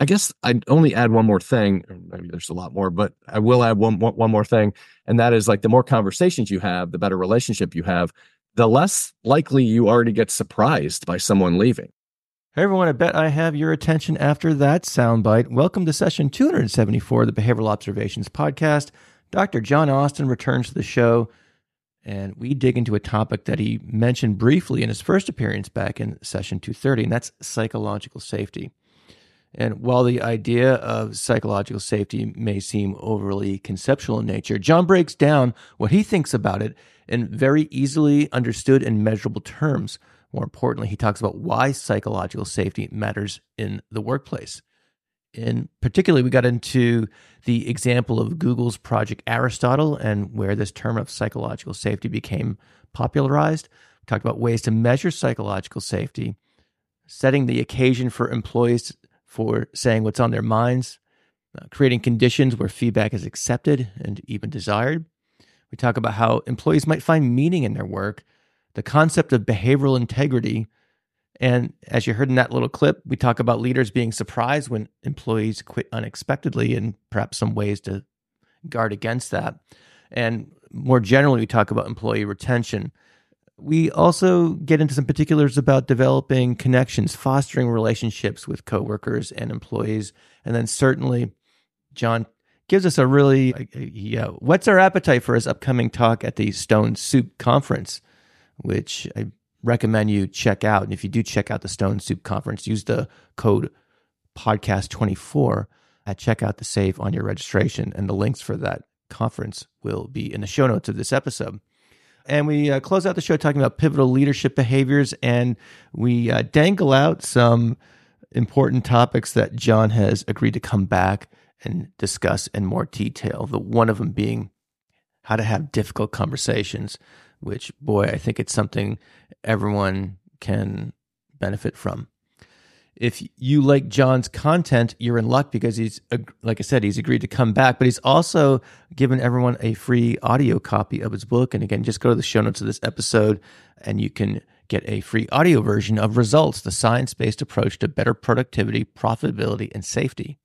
I guess I'd only add one more thing. Or maybe there's a lot more, but I will add one more thing. And that is like the more conversations you have, the better relationship you have, the less likely you already get surprised by someone leaving. Hey everyone, I bet I have your attention after that soundbite. Welcome to session 274 of the Behavioral Observations podcast. Dr. John Austin returns to the show, and we dig into a topic that he mentioned briefly in his first appearance back in session 230, and that's psychological safety. And while the idea of psychological safety may seem overly conceptual in nature, John breaks down what he thinks about it in very easily understood and measurable terms. More importantly, he talks about why psychological safety matters in the workplace. In particular, we got into the example of Google's Project Aristotle and where this term of psychological safety became popularized. We talked about ways to measure psychological safety, setting the occasion for employees for saying what's on their minds, creating conditions where feedback is accepted and even desired. We talk about how employees might find meaning in their work, the concept of behavioral integrity, and as you heard in that little clip, we talk about leaders being surprised when employees quit unexpectedly and perhaps some ways to guard against that. And more generally, we talk about employee retention. We also get into some particulars about developing connections, fostering relationships with coworkers and employees. And then certainly, John gives us a really, whets our appetite for his upcoming talk at the Stone Soup Conference, which I recommend you check out. And if you do check out the Stone Soup Conference, use the code podcast24 at checkout to save on your registration. And the links for that conference will be in the show notes of this episode. And we close out the show talking about pivotal leadership behaviors, and we dangle out some important topics that John has agreed to come back and discuss in more detail. The one of them being how to have difficult conversations, which, boy, I think it's something everyone can benefit from. If you like John's content, you're in luck because he's, like I said, he's agreed to come back, but he's also given everyone a free audio copy of his book. And again, just go to the show notes of this episode and you can get a free audio version of Results, the science-based approach to better productivity, profitability, and safety.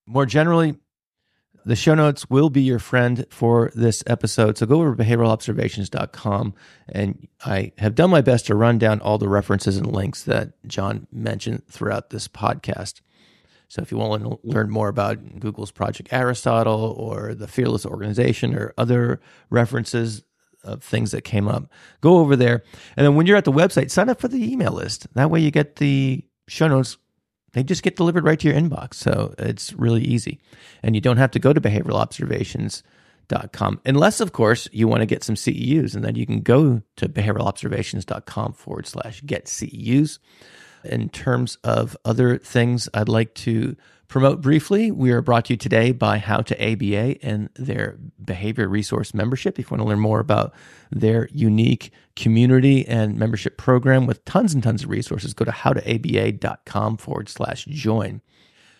More generally, the show notes will be your friend for this episode. So go over to behavioralobservations.com, and I have done my best to run down all the references and links that John mentioned throughout this podcast. So if you want to learn more about Google's Project Aristotle or the Fearless Organization or other references of things that came up, go over there. And then when you're at the website, sign up for the email list. That way you get the show notes. They just get delivered right to your inbox. So it's really easy. And you don't have to go to behavioralobservations.com unless, of course, you want to get some CEUs. And then you can go to behavioralobservations.com/get CEUs. In terms of other things I'd like to promote briefly, we are brought to you today by How to ABA and their Behavior Resource Membership. If you want to learn more about their unique community and membership program with tons and tons of resources, go to howtoaba.com/join.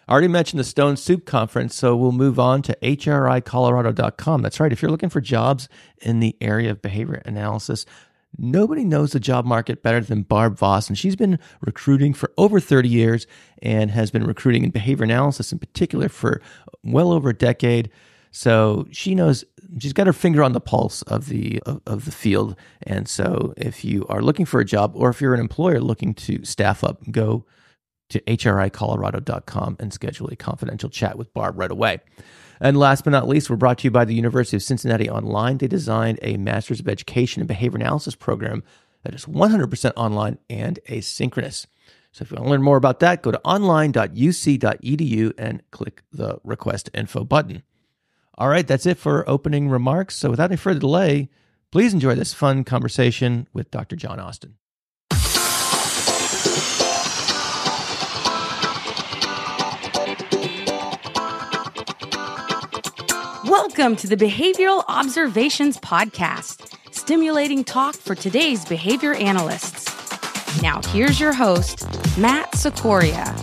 I already mentioned the Stone Soup Conference, so we'll move on to hricolorado.com. That's right. If you're looking for jobs in the area of behavior analysis, nobody knows the job market better than Barb Voss, and she's been recruiting for over 30 years and has been recruiting in behavior analysis in particular for well over a decade. So she knows, she's got her finger on the pulse of the field. And so if you are looking for a job, or if you're an employer looking to staff up, go to hricolorado.com and schedule a confidential chat with Barb right away. And last but not least, we're brought to you by the University of Cincinnati Online. They designed a Master's of Education in Behavior Analysis program that is 100% online and asynchronous. So if you want to learn more about that, go to online.uc.edu and click the Request Info button. All right, that's it for opening remarks. So without any further delay, please enjoy this fun conversation with Dr. John Austin. Welcome to the Behavioral Observations Podcast, stimulating talk for today's behavior analysts. Now, here's your host, Matt Sikoria.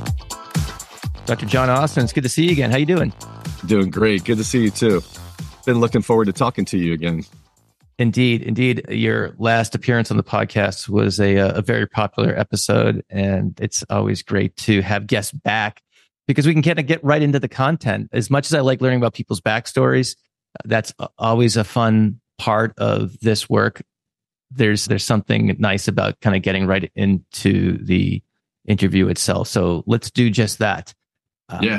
Dr. John Austin, it's good to see you again. How you doing? Doing great. Good to see you too. Been looking forward to talking to you again. Indeed. Your last appearance on the podcast was a very popular episode, and it's always great to have guests back because we can kind of get right into the content. As much as I like learning about people's backstories, that's always a fun part of this work. There's something nice about kind of getting right into the interview itself. So let's do just that.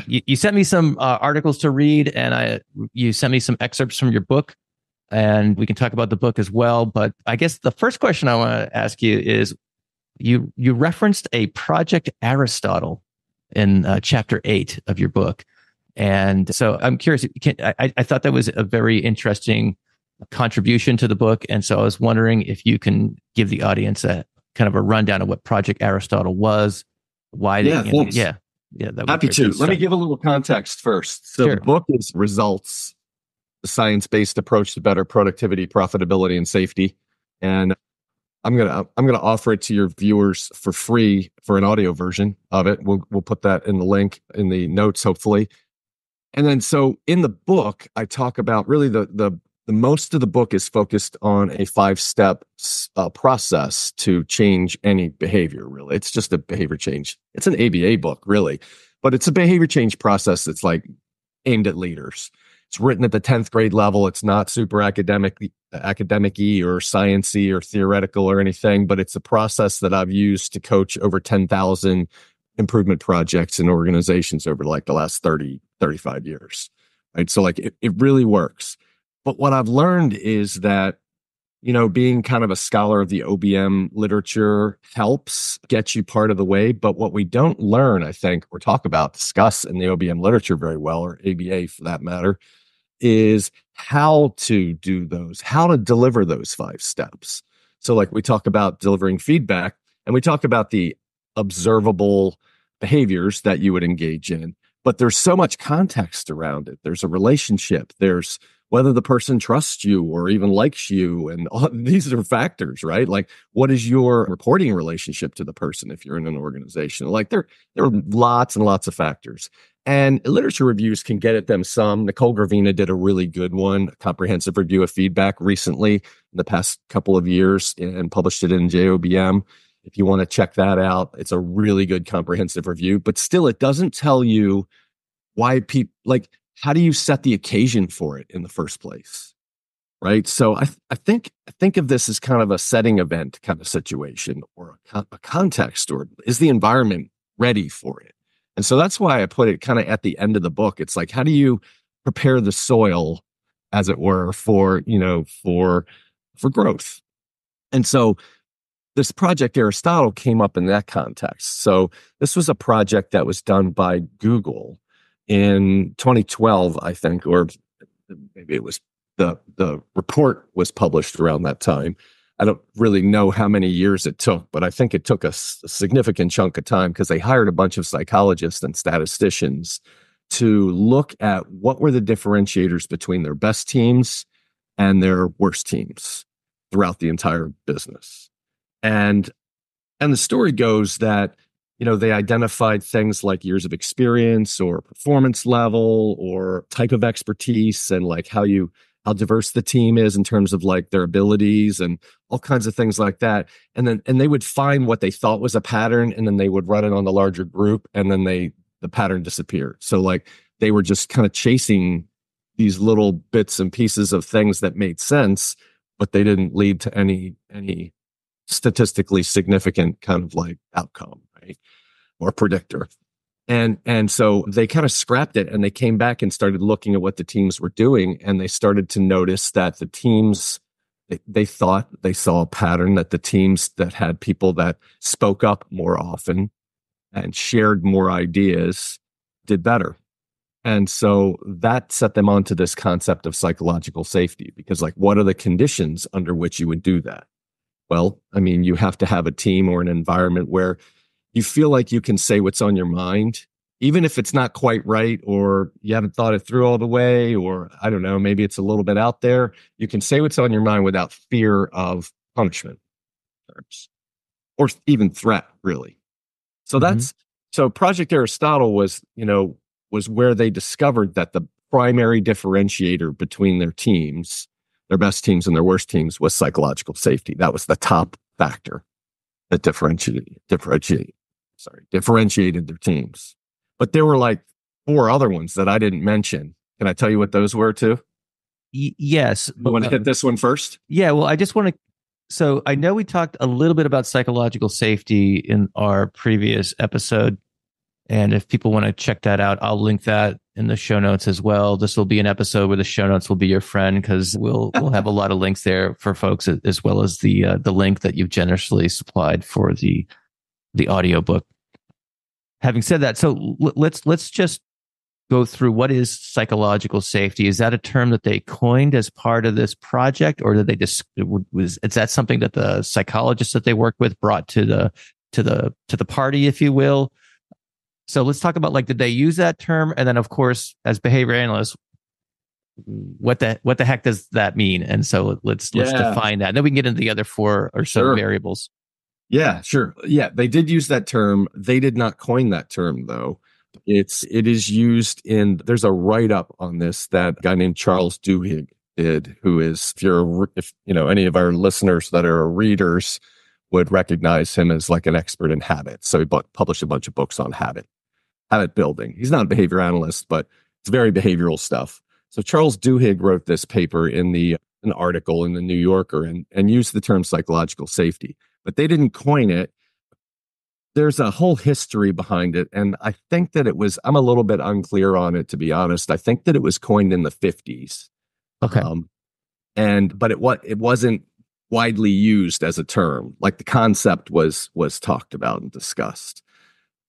You sent me some articles to read, and you sent me some excerpts from your book, and we can talk about the book as well. But I guess the first question I want to ask you is, you referenced a Project Aristotle in chapter 8 of your book. And so I'm curious, I thought that was a very interesting contribution to the book. And so I was wondering if you can give the audience a kind of a rundown of what Project Aristotle was, why thanks. Happy to. Let me give a little context first. So Sure. The book is Results, the science-based approach to better productivity, profitability, and safety. And I'm gonna offer it to your viewers for free for an audio version of it. We'll put that in the link in the notes, hopefully. And then so in the book, I talk about really the most of the book is focused on a 5-step process to change any behavior, really. It's just a behavior change. It's an ABA book, really, but it's a behavior change process that's like aimed at leaders. It's written at the 10th grade level. It's not super academic-y or science-y or theoretical or anything, but it's a process that I've used to coach over 10,000 improvement projects in organizations over like the last 30, 35 years. Right. So like it really works. But what I've learned is that, being kind of a scholar of the OBM literature helps get you part of the way. But what we don't learn, I think, or discuss in the OBM literature very well, or ABA for that matter, is how to do those, how to deliver those 5 steps. So like we talk about delivering feedback, and we talk about the observable behaviors that you would engage in, but there's so much context around it. There's a relationship. There's whether the person trusts you or even likes you. And all, these are factors, right? Like, what is your reporting relationship to the person if you're in an organization? Like there are lots and lots of factors. And literature reviews can get at them some. Nicole Gravina did a really good one, a comprehensive review of feedback recently in the past couple of years, and published it in JOBM. If you want to check that out, it's a really good comprehensive review, but still it doesn't tell you why people, like, how do you set the occasion for it in the first place? Right. So I think of this as kind of a setting event kind of situation, or a context, or is the environment ready for it? And so that's why I put it kind of at the end of the book. It's like, how do you prepare the soil, as it were, for growth? And so this Project Aristotle came up in that context. So this was a project that was done by Google in 2012, I think, or maybe it was the report was published around that time. I don't really know how many years it took, but I think it took a significant chunk of time, because they hired a bunch of psychologists and statisticians to look at what were the differentiators between their best teams and their worst teams throughout the entire business. And the story goes that, they identified things like years of experience or performance level or type of expertise, and like how diverse the team is in terms of like their abilities and all kinds of things like that. And they would find what they thought was a pattern, and then they would run it on the larger group, and then the pattern disappeared. So like they were just kind of chasing these little bits and pieces of things that made sense, but they didn't lead to any statistically significant kind of like outcome, right? Or predictor. And so they kind of scrapped it, and they came back and started looking at what the teams were doing. And they started to notice that the teams, they thought they saw a pattern, that the teams that had people that spoke up more often and shared more ideas did better. And so that set them onto this concept of psychological safety, because like, what are the conditions under which you would do that? Well, I mean, you have to have a team or an environment where you feel like you can say what's on your mind, even if it's not quite right, or you haven't thought it through all the way, or I don't know, maybe it's a little bit out there. You can say what's on your mind without fear of punishment or even threat, really. So so Project Aristotle was where they discovered that the primary differentiator between their teams, their best teams and their worst teams, was psychological safety. That was the top factor that differentiated their teams. But there were like 4 other ones that I didn't mention. Can I tell you what those were too? Yes. You want to hit this one first? Yeah. Well, I just want to. So I know we talked a little bit about psychological safety in our previous episode. And if people want to check that out, I'll link that in the show notes as well. This will be an episode where the show notes will be your friend, because we'll have a lot of links there for folks, as well as the link that you've generously supplied for the audiobook. Having said that, so let's just go through what is psychological safety. Is that a term that they coined as part of this project, or did they just is that something that the psychologists that they work with brought to the party, if you will? So let's talk about, like, did they use that term? And then, of course, as behavior analysts, what the heck does that mean? And so let's define that. And then we can get into the other 4 or so variables. Yeah, sure. Yeah, they did use that term. They did not coin that term, though. It is used in, there's a write-up on this that a guy named Charles Duhigg did, who is, if any of our listeners that are readers would recognize him as like an expert in habits. So he published a bunch of books on habit building. He's not a behavior analyst, but it's very behavioral stuff. So Charles Duhigg wrote this paper in an article in the New Yorker and used the term psychological safety, but they didn't coin it. There's a whole history behind it. And I think that I'm a little bit unclear on it, to be honest. I think that it was coined in the 50s. Okay. But it wasn't widely used as a term. Like, the concept was talked about and discussed.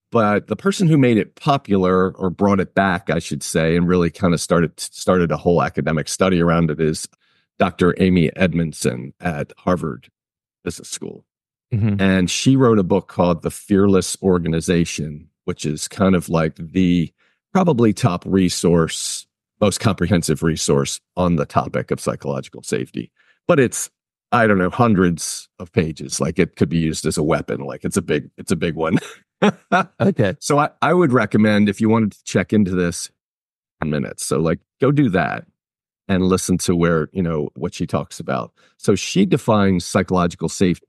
But the person who made it popular, or brought it back, I should say, and really kind of started a whole academic study around it, is Dr. Amy Edmondson at Harvard Business School. Mm-hmm. And she wrote a book called The Fearless Organization, which is kind of like the probably top resource, most comprehensive resource on the topic of psychological safety. But it's, I don't know, hundreds of pages. Like, it could be used as a weapon. Like, it's a big one. Okay. So I would recommend, if you wanted to check into this, 10 minutes. So, like, go do that and listen to what she talks about. So she defines psychological safety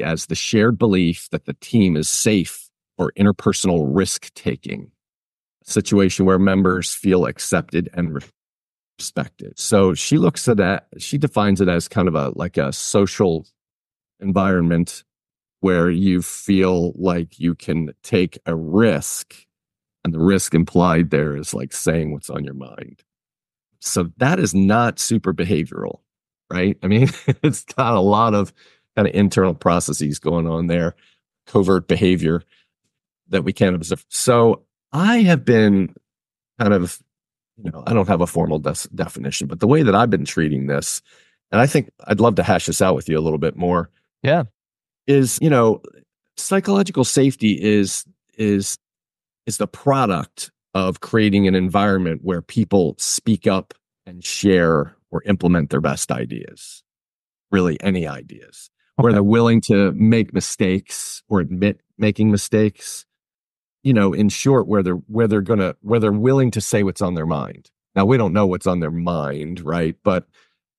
as the shared belief that the team is safe for interpersonal risk-taking, a situation where members feel accepted and respected. So she looks at that, she defines it as kind of a social environment where you feel like you can take a risk, and the risk implied there is like saying what's on your mind. So that is not super behavioral, right? I mean, it's got a lot of kind of internal processes going on there, covert behavior that we can't observe. So I have been kind of, I don't have a formal definition, but the way that I've been treating this, and I think I'd love to hash this out with you a little bit more. Yeah. Is, psychological safety is the product of creating an environment where people speak up and share or implement their best ideas, really any ideas, where they're willing to make mistakes or admit making mistakes, in short, where they're willing to say what's on their mind. Now, we don't know what's on their mind, right? But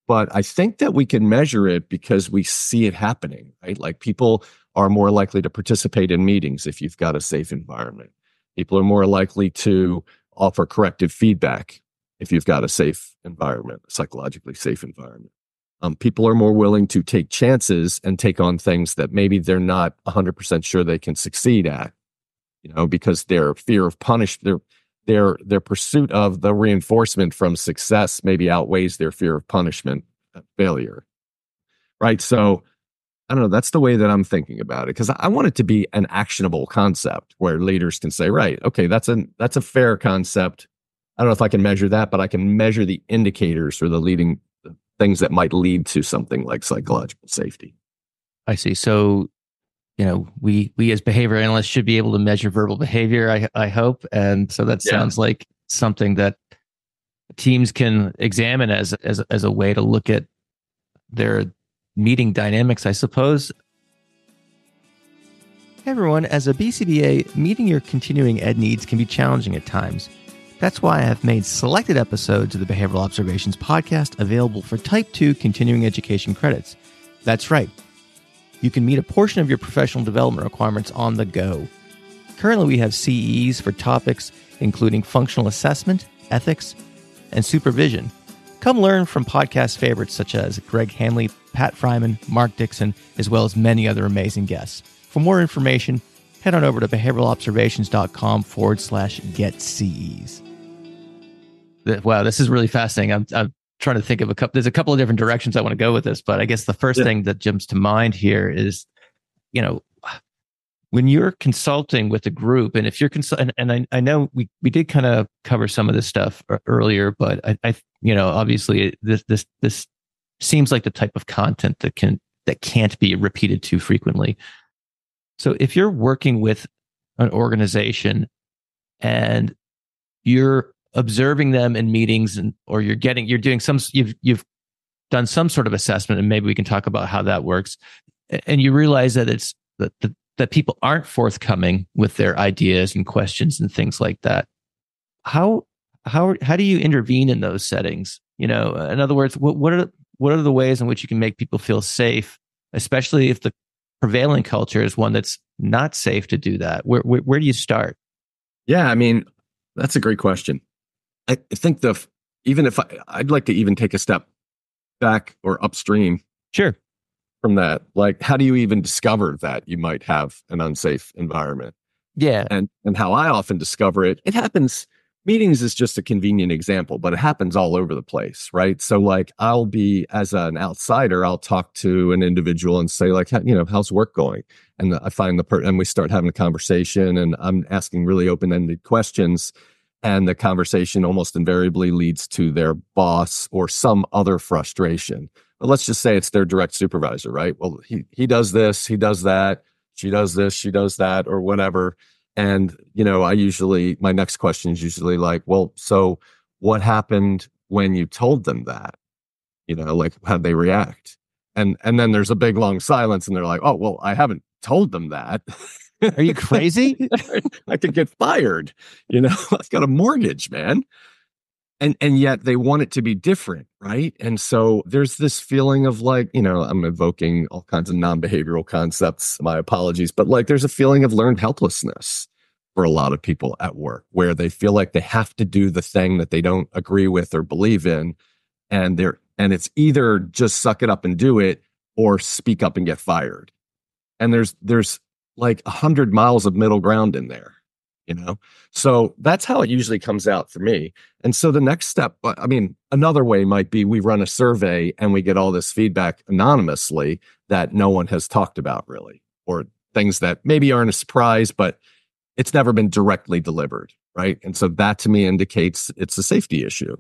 I think that we can measure it because we see it happening, right? Like, people are more likely to participate in meetings if you've got a safe environment. People are more likely to offer corrective feedback if you've got a safe environment, a psychologically safe environment. People are more willing to take chances and take on things that maybe they're not 100% sure they can succeed at, because their fear of punishment, their pursuit of the reinforcement from success maybe outweighs their fear of punishment, failure, right? So I don't know, that's the way that I'm thinking about it, because I want it to be an actionable concept where leaders can say, right, okay, that's a fair concept. I don't know if I can measure that, but I can measure the indicators or the leading things that might lead to something like psychological safety. I see. So, we as behavior analysts should be able to measure verbal behavior, I hope. And so that sounds like something that teams can examine as a way to look at their meeting dynamics, I suppose. Hey everyone, as a BCBA, meeting your continuing ed needs can be challenging at times. That's why I have made selected episodes of the Behavioral Observations podcast available for Type 2 continuing education credits. That's right. You can meet a portion of your professional development requirements on the go. Currently, we have CEs for topics including functional assessment, ethics, and supervision. Come learn from podcast favorites such as Greg Hanley, Pat Fryman, Mark Dixon, as well as many other amazing guests. For more information, head on over to behavioralobservations.com/get-CEs. Wow, this is really fascinating. I'm trying to think of there's a couple of different directions I want to go with this, but I guess the first thing that jumps to mind here is, when you're consulting with a group, and if you're and I know we did kind of cover some of this stuff earlier, but I obviously this seems like the type of content that can't be repeated too frequently. So if you're working with an organization and you're observing them in meetings, or you've done some sort of assessment, and maybe we can talk about how that works, and you realize that it's that people aren't forthcoming with their ideas and questions and things like that. How do you intervene in those settings? In other words, what are the ways in which you can make people feel safe, especially if the prevailing culture is one that's not safe to do that? Where do you start? Yeah, I mean, that's a great question. I think I'd like to even take a step back or upstream. Sure. From that, like, how do you even discover that you might have an unsafe environment? Yeah. And how I often discover it happens, meetings is just a convenient example, but it happens all over the place, right? So like, I'll be, as an outsider, I'll talk to an individual and say like, how's work going? And I find and we start having a conversation, and I'm asking really open-ended questions. And the conversation almost invariably leads to their boss or some other frustration. But let's just say it's their direct supervisor, right? Well, he does this, he does that, she does this, she does that, or whatever. And, my next question is usually like, well, so what happened when you told them that? Like, how'd they react? And then there's a big long silence, and they're like, oh, well, I haven't told them that. Are you crazy? I could get fired. I've got a mortgage, man. And yet they want it to be different, right? And so there's this feeling of like, I'm evoking all kinds of non-behavioral concepts, my apologies, but like there's a feeling of learned helplessness for a lot of people at work, where they feel like they have to do the thing that they don't agree with or believe in. And it's either just suck it up and do it, or speak up and get fired. And there's like 100 miles of middle ground in there, So that's how it usually comes out for me. And so the next step, another way might be we run a survey and we get all this feedback anonymously that no one has talked about really, or things that maybe aren't a surprise, but it's never been directly delivered, right? And so that to me indicates it's a safety issue.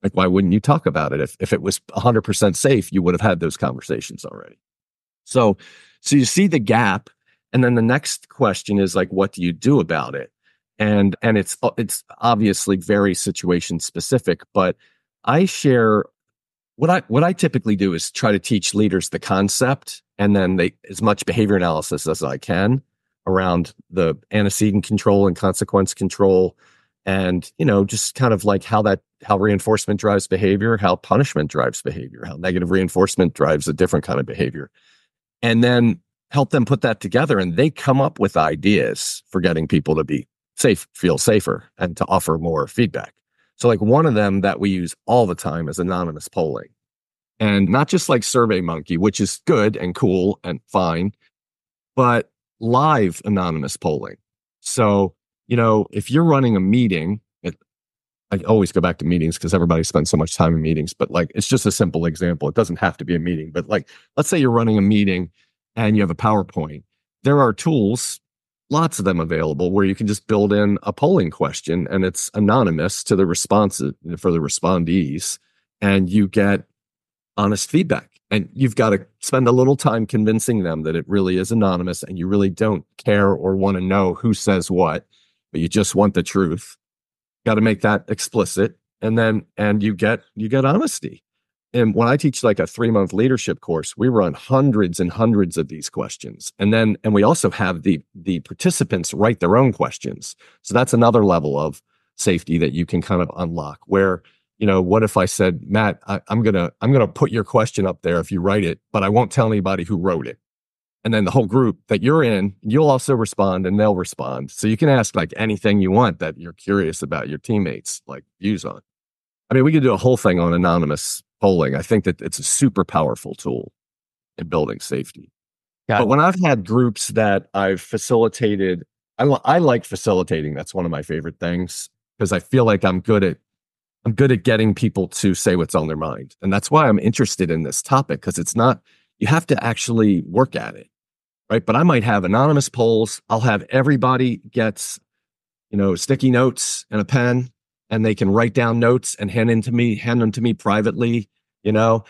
Like, why wouldn't you talk about it? If it was 100% safe, you would have had those conversations already. So you see the gap. And then the next question is like, what do you do about it? And it's obviously very situation specific, but I share what I typically do is try to teach leaders the concept, and then as much behavior analysis as I can around the antecedent control and consequence control, and just kind of like how reinforcement drives behavior, how punishment drives behavior, how negative reinforcement drives a different kind of behavior, and then help them put that together, and they come up with ideas for getting people to be safe, feel safer, and to offer more feedback. So like one of them that we use all the time is anonymous polling, and not just like SurveyMonkey, which is good and cool and fine, but live anonymous polling. So, if you're running a meeting, I always go back to meetings because everybody spends so much time in meetings, but like, it's just a simple example. It doesn't have to be a meeting, but like, let's say you're running a meeting and you have a PowerPoint. There are tools, lots of them available, where you can just build in a polling question, and it's anonymous to the responses for the respondees, and you get honest feedback. And you've got to spend a little time convincing them that it really is anonymous, and you really don't care or want to know who says what, but you just want the truth. Got to make that explicit, and you get honesty. And when I teach like a 3-month leadership course, we run hundreds and hundreds of these questions. And we also have the participants write their own questions. So that's another level of safety that you can kind of unlock, where, what if I said, Matt, I'm going to put your question up there if you write it, but I won't tell anybody who wrote it. And then the whole group that you're in, you'll also respond and they'll respond. So you can ask like anything you want that you're curious about your teammates, like views on. I mean, we could do a whole thing on anonymous polling. I think that it's a super powerful tool in building safety. But when I've had groups that I've facilitated, I like facilitating. That's one of my favorite things because I feel like I'm good at getting people to say what's on their mind. And that's why I'm interested in this topic, because it's not, you have to actually work at it, right? But I might have anonymous polls. I'll have everybody gets, sticky notes and a pen, and they can write down notes and hand them to me privately. I'll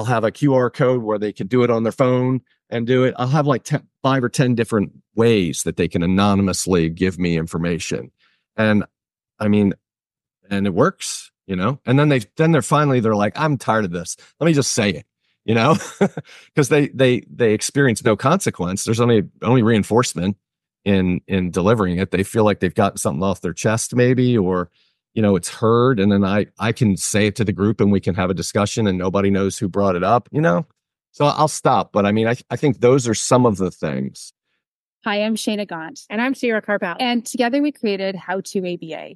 have a QR code where they can do it on their phone and do it. I'll have like 5 or 10 different ways that they can anonymously give me information. And I mean, and it works, and then they're like, I'm tired of this. Let me just say it, because they experience no consequence. There's only reinforcement in delivering it. They feel like they've gotten something off their chest maybe, or, it's heard. And then I can say it to the group and we can have a discussion and nobody knows who brought it up, So I'll stop. But I mean, I think those are some of the things. Hi, I'm Shayna Gaunt. And I'm Sierra Carpel. And together we created How to ABA.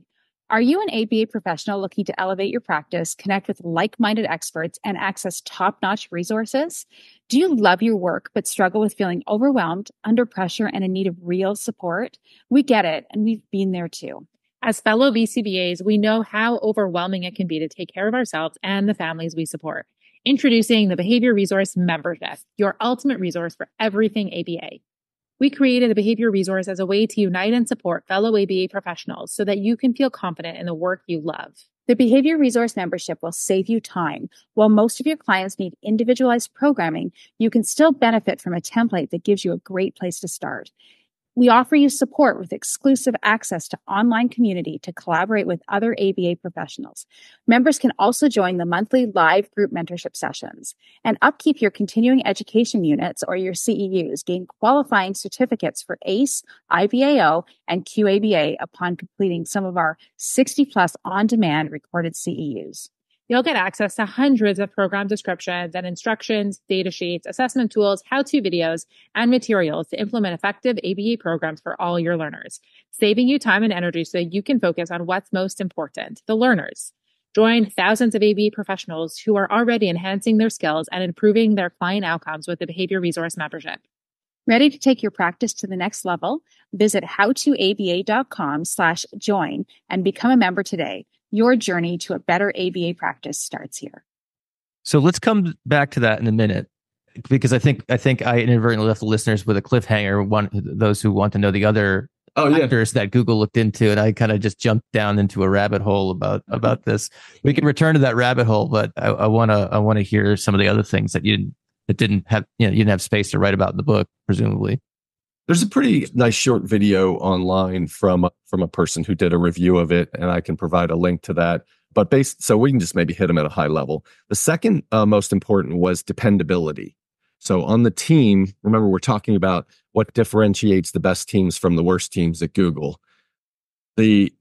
Are you an ABA professional looking to elevate your practice, connect with like-minded experts, and access top-notch resources? Do you love your work but struggle with feeling overwhelmed, under pressure, and in need of real support? We get it, and we've been there too. As fellow BCBAs, we know how overwhelming it can be to take care of ourselves and the families we support. Introducing the Behavior Resource Membership, your ultimate resource for everything ABA. We created a behavior resource as a way to unite and support fellow ABA professionals so that you can feel confident in the work you love. The Behavior Resource Membership will save you time. While most of your clients need individualized programming, you can still benefit from a template that gives you a great place to start. We offer you support with exclusive access to online community to collaborate with other ABA professionals. Members can also join the monthly live group mentorship sessions and upkeep your continuing education units or your CEUs, gain qualifying certificates for ACE, IBAO, and QABA upon completing some of our 60+ on-demand recorded CEUs. You'll get access to hundreds of program descriptions and instructions, data sheets, assessment tools, how-to videos, and materials to implement effective ABA programs for all your learners, saving you time and energy so that you can focus on what's most important, the learners. Join thousands of ABA professionals who are already enhancing their skills and improving their client outcomes with the Behavior Resource Membership. Ready to take your practice to the next level? Visit howtoaba.com/join and become a member today. Your journey to a better ABA practice starts here. So let's come back to that in a minute, because I think I inadvertently left the listeners with a cliffhanger. Those who want to know the other factors that Google looked into, and I kind of just jumped down into a rabbit hole about this. We can return to that rabbit hole, but I want to hear some of the other things that you didn't have space to write about in the book, presumably. There's a pretty nice short video online from a person who did a review of it, and I can provide a link to that. But so we can just maybe hit them at a high level. The second most important was dependability. So on the team, remember we're talking about what differentiates the best teams from the worst teams at Google. The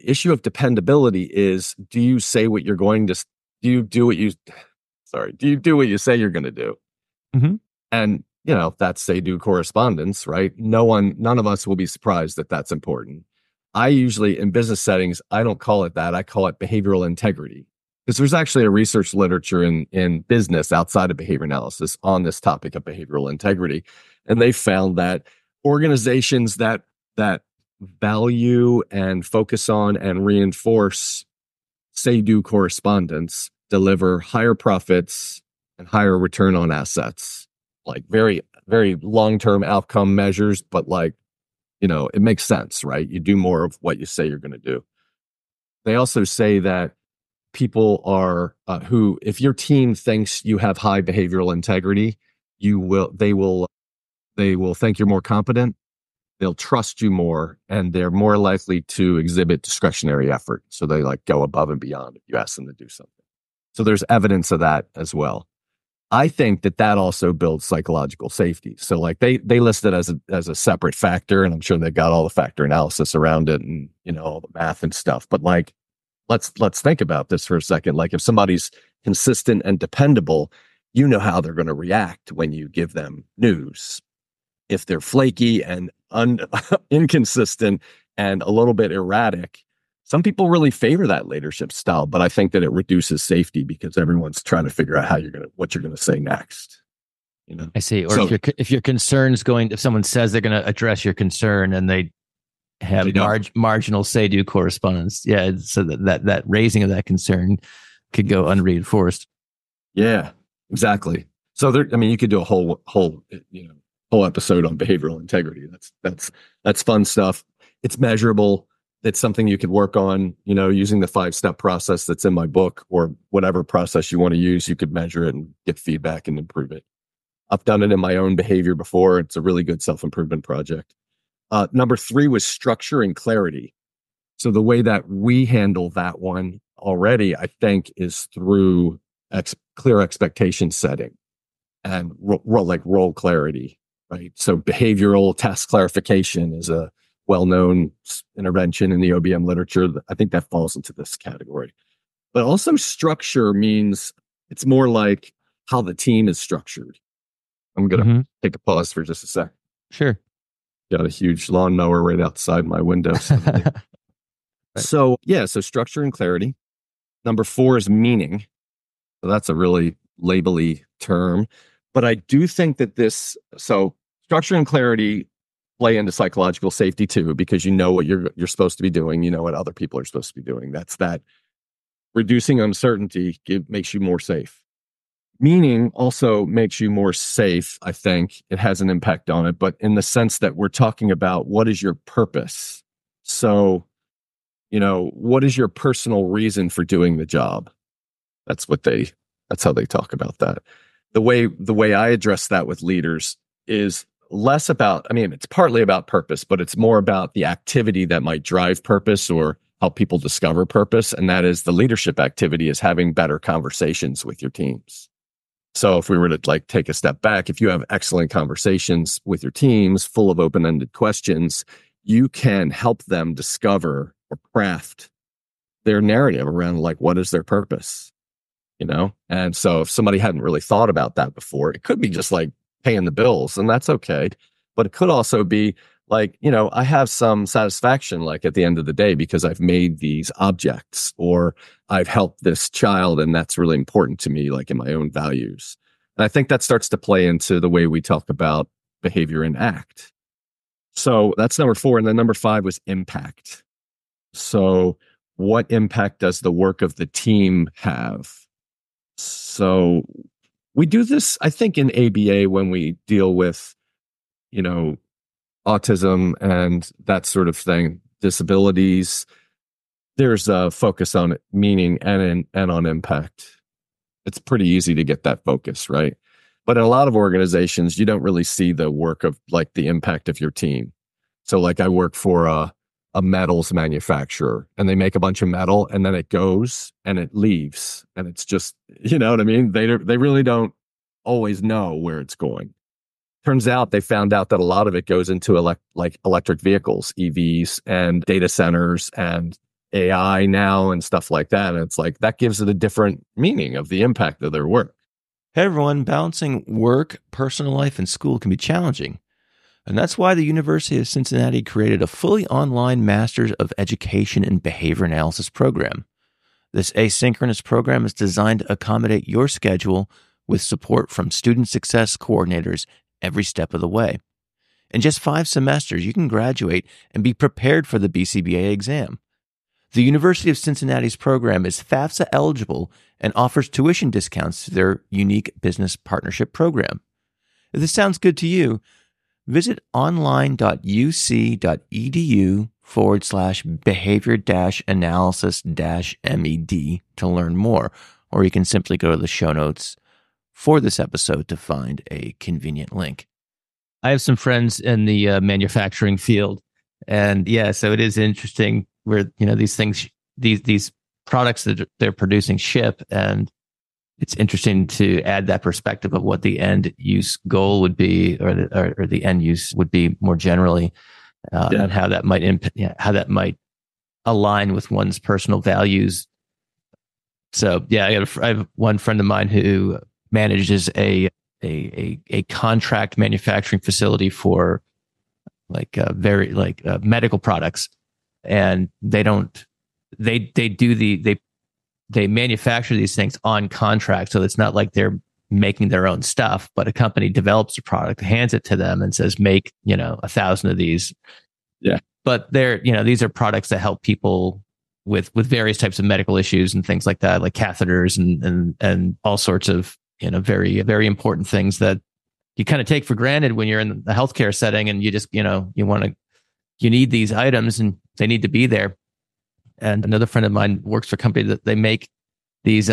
issue of dependability is: do you say what you're going to? Do you do what you say you're going to do? Mm-hmm. And that's say-do correspondence, right? None of us will be surprised that that's important. I usually, in business settings, I don't call it that. I call it behavioral integrity. Because there's actually a research literature in business outside of behavior analysis on this topic of behavioral integrity. And they found that organizations that value and focus on and reinforce say-do correspondence deliver higher profits and higher return on assets. Like very, very long-term outcome measures, but it makes sense, right? You do more of what you say you're going to do. They also say that people are if your team thinks you have high behavioral integrity, they will think you're more competent. They'll trust you more, and they're more likely to exhibit discretionary effort. So they go above and beyond if you ask them to do something. So there's evidence of that as well. I think that also builds psychological safety. So they list it as a separate factor, and I'm sure they've got all the factor analysis around it and all the math and stuff. But let's think about this for a second. If somebody's consistent and dependable, you know how they're going to react when you give them news. If they're flaky and inconsistent and a little bit erratic, some people really favor that leadership style, but I think that it reduces safety because everyone's trying to figure out what you're going to say next. I see. Or if your concern's if someone says they're going to address your concern and they have marginal say-do correspondence, so that raising of that concern could go unreinforced. Yeah, exactly. So you could do a whole episode on behavioral integrity. That's fun stuff. It's measurable. It's something you could work on, using the 5-step process that's in my book, or whatever process you want to use. You could measure it and get feedback and improve it. I've done it in my own behavior before. It's a really good self-improvement project. Number 3 was structure and clarity. So the way that we handle that one already, I think, is through clear expectation setting and role clarity, right? So behavioral task clarification is a well-known intervention in the OBM literature. I think that falls into this category. But also structure means it's more like how the team is structured. I'm going to take a pause for just a sec. Sure. Got a huge lawnmower right outside my window. Right. So structure and clarity. Number 4 is meaning. So that's a really labely term. But I do think that structure and clarity play into psychological safety too, because you know what you're supposed to be doing. You know what other people are supposed to be doing. That's that reducing uncertainty makes you more safe. Meaning also makes you more safe. I think it has an impact on it, but in the sense that we're talking about what is your purpose? So, what is your personal reason for doing the job? That's how they talk about that. The way I address that with leaders is less about, it's partly about purpose, but it's more about the activity that might drive purpose or help people discover purpose. And that is the leadership activity is having better conversations with your teams. So if we were to take a step back, if you have excellent conversations with your teams full of open-ended questions, you can help them discover or craft their narrative around what is their purpose, And so if somebody hadn't really thought about that before, it could be just paying the bills, and that's okay. But it could also be I have some satisfaction at the end of the day because I've made these objects or I've helped this child, and that's really important to me, in my own values. And I think that starts to play into the way we talk about behavior and act. So that's number 4. And then number 5 was impact. So what impact does the work of the team have? So we do this, I think, in ABA when we deal with, autism and that sort of thing, disabilities. There's a focus on meaning and on impact. It's pretty easy to get that focus, right? But in a lot of organizations, you don't really see the work of the impact of your team. So I work for a metals manufacturer, and they make a bunch of metal, and then it goes and it leaves, and it's just, you know what I mean? They really don't always know where it's going. Turns out they found out that a lot of it goes into electric vehicles, EVs, and data centers and AI now and stuff like that. And it's that gives it a different meaning of the impact of their work. Hey everyone, balancing work, personal life, and school can be challenging. And that's why the University of Cincinnati created a fully online Masters of Education in Behavior Analysis program. This asynchronous program is designed to accommodate your schedule with support from student success coordinators every step of the way. In just 5 semesters, you can graduate and be prepared for the BCBA exam. The University of Cincinnati's program is FAFSA eligible and offers tuition discounts to their unique business partnership program. If this sounds good to you, visit online.uc.edu/behavior-analysis-med to learn more, or you can simply go to the show notes for this episode to find a convenient link. I have some friends in the manufacturing field, and so it is interesting where these things, these products that they're producing ship, and it's interesting to add that perspective of what the end use goal would be, or the end use would be more generally, and how that might how that might align with one's personal values. So I have one friend of mine who manages a contract manufacturing facility for medical products, and they manufacture these things on contract, so it's not like they're making their own stuff, but a company develops a product, hands it to them, and says, make 1,000 of these. Yeah, but these are products that help people with various types of medical issues and things like that, like catheters and all sorts of very, very important things that you kind of take for granted when you're in the healthcare setting, and you just you need these items and they need to be there. And another friend of mine works for a company that they make these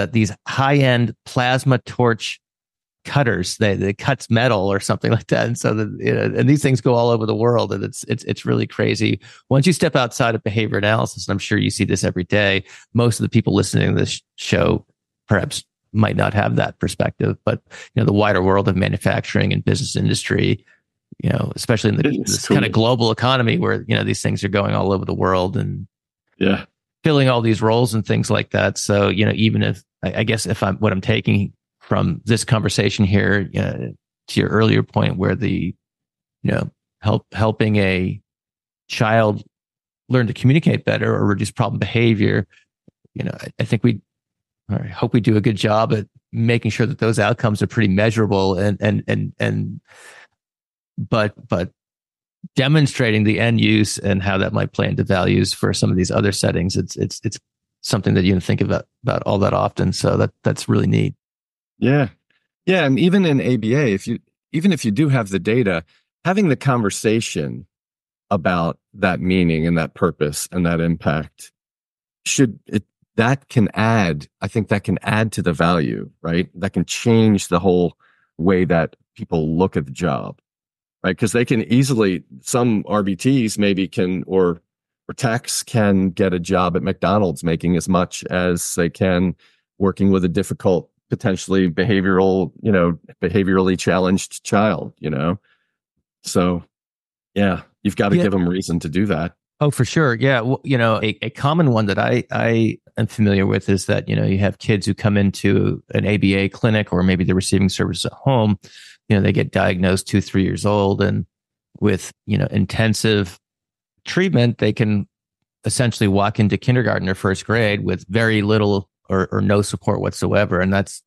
high-end plasma torch cutters. They cuts metal or something like that, and so and these things go all over the world, and it's really crazy. Once you step outside of behavior analysis, and I'm sure you see this every day, most of the people listening to this show perhaps might not have that perspective, but the wider world of manufacturing and business industry, especially in this kind of global economy where these things are going all over the world and filling all these roles and things like that. So even if I guess if what I'm taking from this conversation here, to your earlier point, where the helping a child learn to communicate better or reduce problem behavior, I think I hope we do a good job at making sure that those outcomes are pretty measurable but demonstrating the end use and how that might play into values for some of these other settings. It's something that you don't think about all that often. So that's really neat. Yeah. Yeah. And even in ABA, if you do have the data, having the conversation about that meaning and that purpose and that impact that can add to the value, right? That can change the whole way that people look at the job, right? Because they can easily, some RBTs maybe or techs can get a job at McDonald's making as much as they can working with a difficult, potentially behaviorally challenged child, So, yeah, you've got to give them reason to do that. Oh, for sure. Yeah. Well, a common one that I am familiar with is that, you have kids who come into an ABA clinic, or maybe they're receiving services at home. They get diagnosed 2-3 years old, and with, intensive treatment, they can essentially walk into kindergarten or first grade with very little or no support whatsoever. And that's,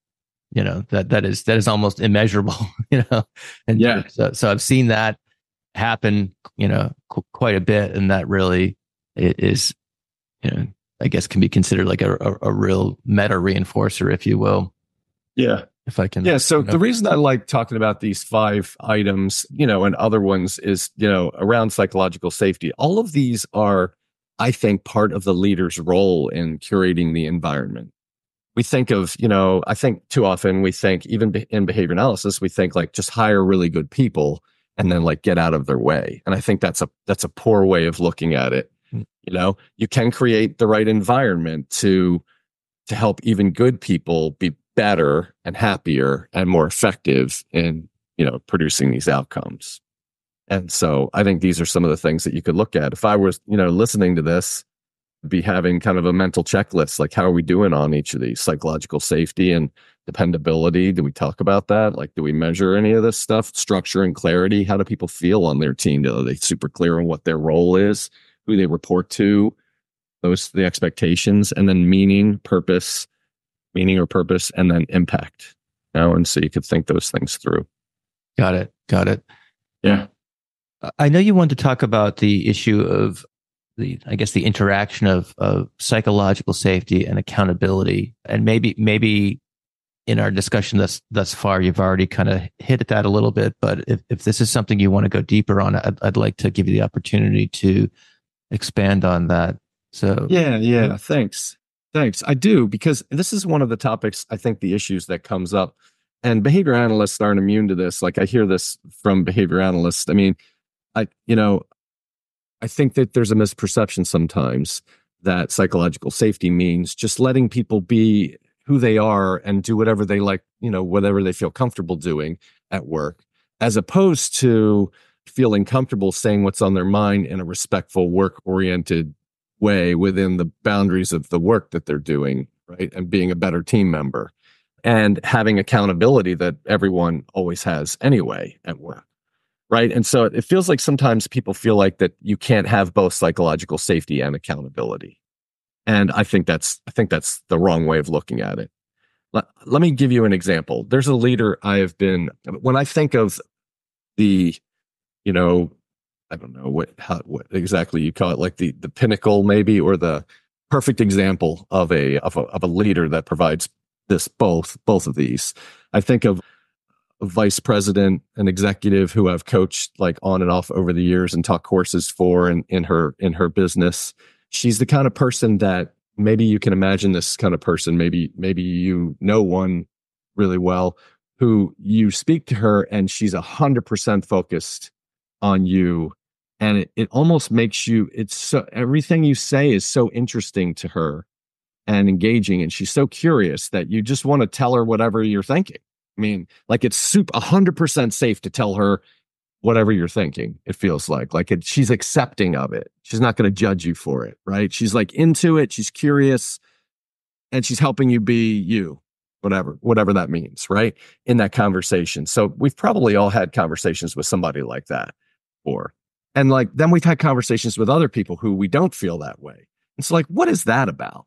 that is almost immeasurable, And yeah. So I've seen that happen, quite a bit. And that really is, I guess can be considered like a real meta reinforcer, if you will. Yeah. If I can. Yeah. So the reason I like talking about these 5 items, and other ones is, around psychological safety. All of these are, I think, part of the leader's role in curating the environment. We think of, I think too often we think, even in behavior analysis, we think like just hire really good people and then like get out of their way. And I think that's a poor way of looking at it. You can create the right environment to help even good people be better and happier and more effective in, producing these outcomes. And so I think these are some of the things that you could look at. If I was, listening to this, be having kind of a mental checklist, like how are we doing on each of these? Psychological safety and dependability. Do we talk about that? Like, do we measure any of this stuff? Structure and clarity. How do people feel on their team? Are they super clear on what their role is, who they report to, the expectations, and then meaning or purpose, and then impact. And so you could think those things through. Got it. Yeah. I know you want to talk about the issue of the interaction of psychological safety and accountability. And maybe in our discussion thus far, you've already kind of hit at that a little bit, but if this is something you want to go deeper on, I'd like to give you the opportunity to expand on that. So yeah. Thanks. I do, because this is one of the topics, I think, the issues that comes up, and behavior analysts aren't immune to this. Like, I hear this from behavior analysts. I mean, I think that there's a misperception sometimes that psychological safety means just letting people be who they are and do whatever they like, whatever they feel comfortable doing at work, as opposed to feeling comfortable saying what's on their mind in a respectful, work-oriented way within the boundaries of the work that they're doing, right? And being a better team member. and having accountability that everyone always has anyway at work. Right. And so it feels like sometimes people feel like that you can't have both psychological safety and accountability. And I think that's the wrong way of looking at it. Let me give you an example. There's a leader when I think of the, I don't know what exactly you call it, like the pinnacle maybe, or the perfect example of a leader that provides both of these. I think of a vice president, an executive who I've coached like on and off over the years and taught courses for in her business. She's the kind of person that maybe you can imagine this kind of person. Maybe you know one really well, who you speak to her and she's 100% focused on you. And it almost makes you, everything you say is so interesting to her and engaging. And she's so curious that you just want to tell her whatever you're thinking. I mean, like it's 100% safe to tell her whatever you're thinking. It feels like she's accepting of it. She's not going to judge you for it, right? She's like into it. She's curious and she's helping you be you, whatever that means, right? In that conversation. So we've probably all had conversations with somebody like that before. And like, then we've had conversations with other people who we don't feel that way. It's like, what is that about?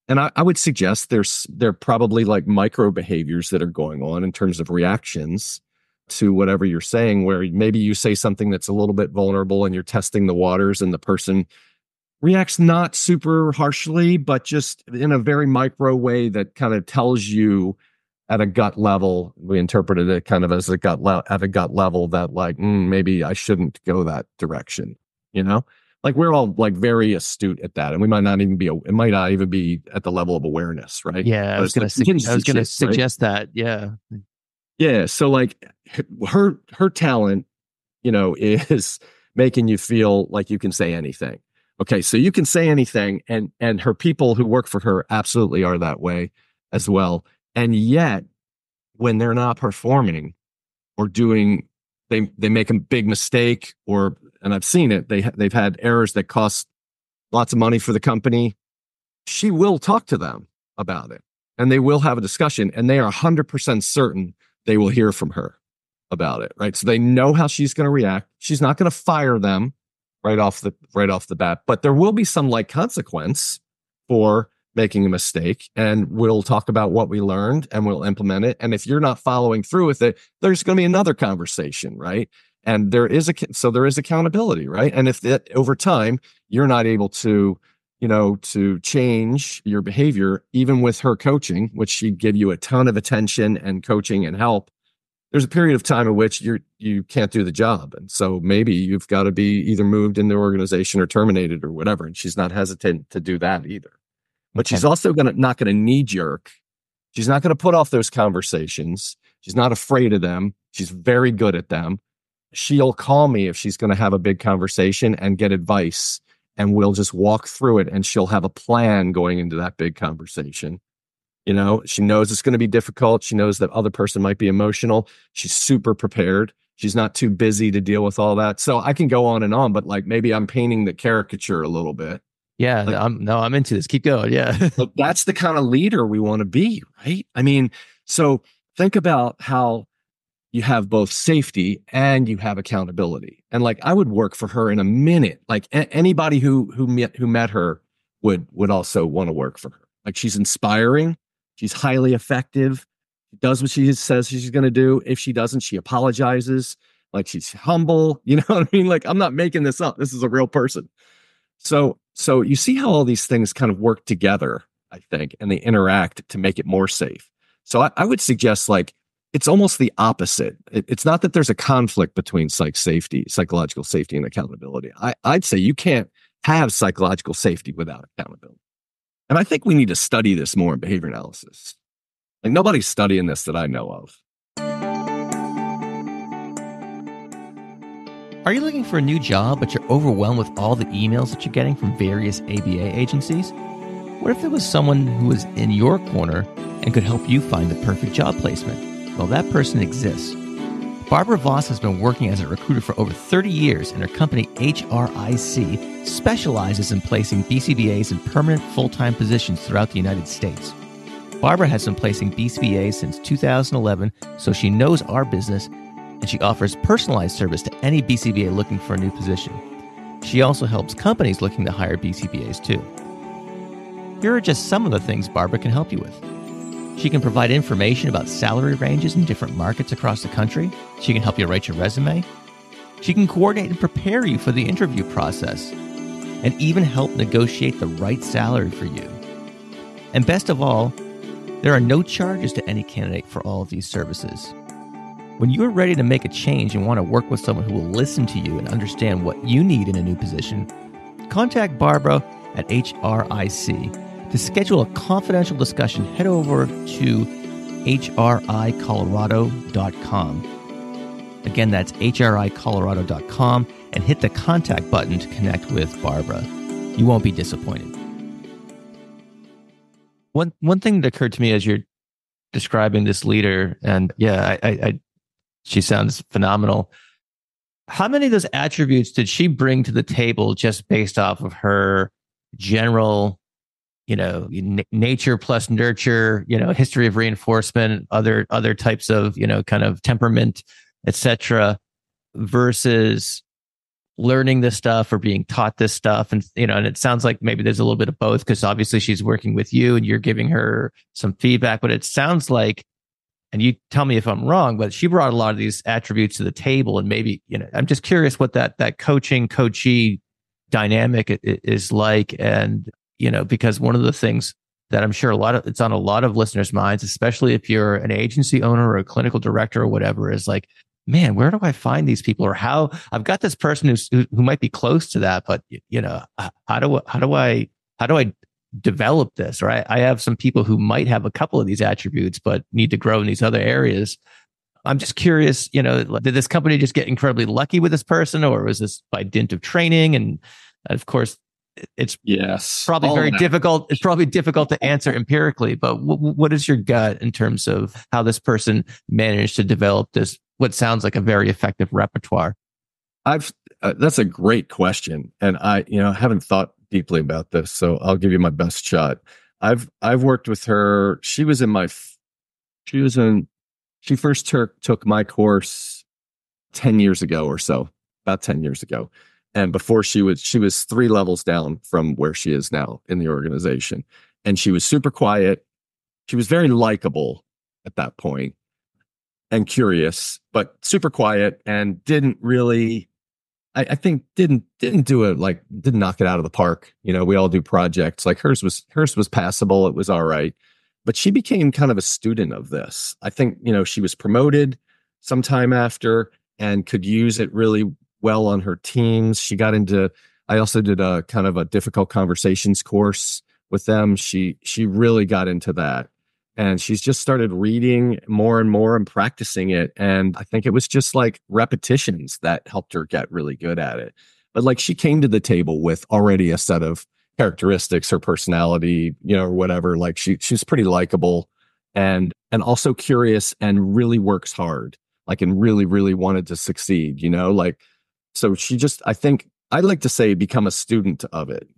And I would suggest there are probably like micro behaviors that are going on in terms of reactions to whatever you're saying, where maybe you say something that's a little bit vulnerable and you're testing the waters and the person reacts not super harshly, but just in a very micro way that kind of tells you at a gut level. We interpreted it kind of as at a gut level that like, maybe I shouldn't go that direction, Like we're all like very astute at that, and we might not even be at the level of awareness, right? Yeah, I was going to suggest that. Yeah, yeah. So like her talent, is making you feel like you can say anything. Okay, so you can say anything, and her people who work for her absolutely are that way as well. And yet, when they're not performing or doing, they make a big mistake, and I've seen it, they've had errors that cost lots of money for the company. She will talk to them about it, and they will have a discussion, and they are 100% certain they will hear from her about it, right? So they know how she's going to react. She's not going to fire them right off the bat, but there will be some like consequence for making a mistake, and we'll talk about what we learned and we'll implement it. And if you're not following through with it, there's going to be another conversation, right? And there is accountability, right? And if over time you're not able to, to change your behavior, even with her coaching, which she'd give you a ton of attention and coaching and help, there's a period of time in which you can't do the job. And so maybe you've got to be either moved in the organization or terminated or whatever. And she's not hesitant to do that either. But she's also not going to knee jerk. She's not going to put off those conversations. She's not afraid of them. She's very good at them. She'll call me if she's going to have a big conversation and get advice, and we'll just walk through it, and she'll have a plan going into that big conversation. She knows it's going to be difficult. She knows that other person might be emotional. She's super prepared. She's not too busy to deal with all that. So I can go on and on, but like maybe I'm painting the caricature a little bit. Yeah, like, I'm into this. Keep going. Yeah. But that's the kind of leader we want to be, right? I mean, so think about how you have both safety and you have accountability. And like, I would work for her in a minute. Like anybody who met her would also want to work for her. Like she's inspiring. She's highly effective. She does what she says she's going to do. If she doesn't, she apologizes. Like she's humble. You know what I mean? Like I'm not making this up. This is a real person. So you see how all these things kind of work together, I think, and they interact to make it more safe. So I would suggest like, it's almost the opposite. It's not that there's a conflict between psychological safety and accountability. I'd say you can't have psychological safety without accountability. And I think we need to study this more in behavior analysis. Like nobody's studying this that I know of. Are you looking for a new job, but you're overwhelmed with all the emails that you're getting from various ABA agencies? What if there was someone who was in your corner and could help you find the perfect job placement? Well, that person exists. Barbara Voss has been working as a recruiter for over 30 years, and her company, HRIC, specializes in placing BCBAs in permanent full-time positions throughout the United States. Barbara has been placing BCBAs since 2011, so she knows our business, and she offers personalized service to any BCBA looking for a new position. She also helps companies looking to hire BCBAs too. Here are just some of the things Barbara can help you with. She can provide information about salary ranges in different markets across the country. She can help you write your resume. She can coordinate and prepare you for the interview process, and even help negotiate the right salary for you. And best of all, there are no charges to any candidate for all of these services. When you are ready to make a change and want to work with someone who will listen to you and understand what you need in a new position, contact Barbara at HRIC. To schedule a confidential discussion, head over to hricolorado.com. Again, that's hricolorado.com, and hit the contact button to connect with Barbara. You won't be disappointed. One thing that occurred to me as you're describing this leader, and she sounds phenomenal. How many of those attributes did she bring to the table just based off of her general, nature plus nurture, history of reinforcement, other types of, kind of temperament, etc., versus learning this stuff or being taught this stuff? And, and it sounds like maybe there's a little bit of both, because obviously she's working with you and you're giving her some feedback, but it sounds like, and you tell me if I'm wrong, but she brought a lot of these attributes to the table. And maybe, I'm just curious what that coachee dynamic is like. And, because one of the things that I'm sure it's on a lot of listeners' minds, especially if you're an agency owner or a clinical director or whatever, is like, man, where do I find these people? Or how I've got this person who might be close to that, but how do I develop this? Or I have some people who might have a couple of these attributes, but need to grow in these other areas. I'm just curious, did this company just get incredibly lucky with this person, or was this by dint of training? And of course, it's probably very difficult. It's probably difficult to answer empirically, but what is your gut in terms of how this person managed to develop this, what sounds like a very effective repertoire? That's a great question. And I haven't thought deeply about this, so I'll give you my best shot. I've worked with her. She first took my course 10 years ago or so, about 10 years ago. And before she was 3 levels down from where she is now in the organization. And she was super quiet. She was very likable at that point and curious, but super quiet, and didn't really, I think didn't knock it out of the park. We all do projects. Like hers was passable. It was all right. But she became kind of a student of this. I think, she was promoted sometime after and could use it really well on her teams. She got into, I also did a kind of a difficult conversations course with them. She really got into that, and she's just started reading more and more and practicing it. And I think it was just like repetitions that helped her get really good at it. But like, she came to the table with already a set of characteristics, her personality, or whatever. Like she's pretty likable and also curious, and really works hard, like, and really, really wanted to succeed, so she just, I think I'd like to say, become a student of it,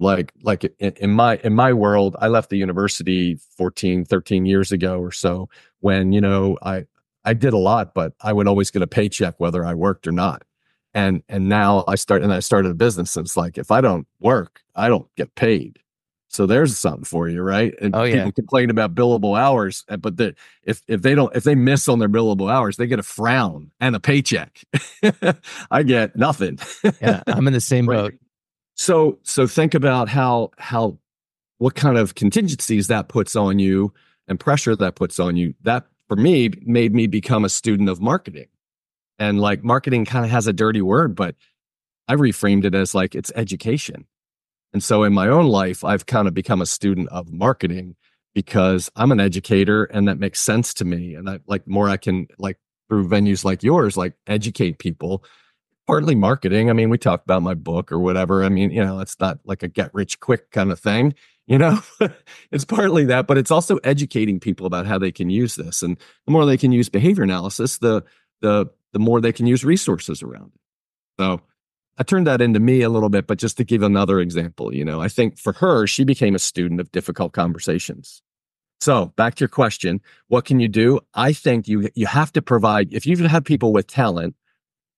like in my world, I left the university 13 years ago or so, when, I did a lot, but I would always get a paycheck whether I worked or not. And now I started a business. And it's like, if I don't work, I don't get paid. So there's something for you, right? And people complain about billable hours, but if they miss on their billable hours, they get a frown and a paycheck. I get nothing. Yeah, I'm in the same boat. So think about what kind of contingencies that puts on you and pressure that puts on you. That for me made me become a student of marketing. And like, marketing kind of has a dirty word, but I reframed it as like, it's education. And so in my own life, I've kind of become a student of marketing, because I'm an educator, and that makes sense to me. And I like, more I can, like, through venues like yours, like, educate people. Partly marketing. I mean, we talk about my book or whatever. I mean, it's not like a get rich quick kind of thing, it's partly that, but it's also educating people about how they can use this. And the more they can use behavior analysis, the more they can use resources around it. So I turned that into me a little bit, but just to give another example, I think for her, she became a student of difficult conversations. So back to your question, what can you do? I think you have to provide, if you have people with talent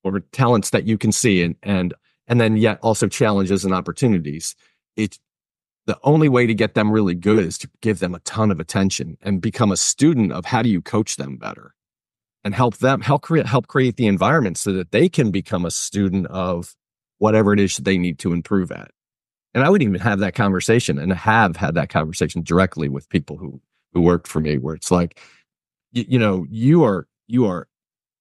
or talents that you can see and then yet also challenges and opportunities, it's the only way to get them really good is to give them a ton of attention and become a student of how do you coach them better and help create the environment so that they can become a student of whatever it is they need to improve at. And I would even have that conversation and have had that conversation directly with people who worked for me, where it's like, you are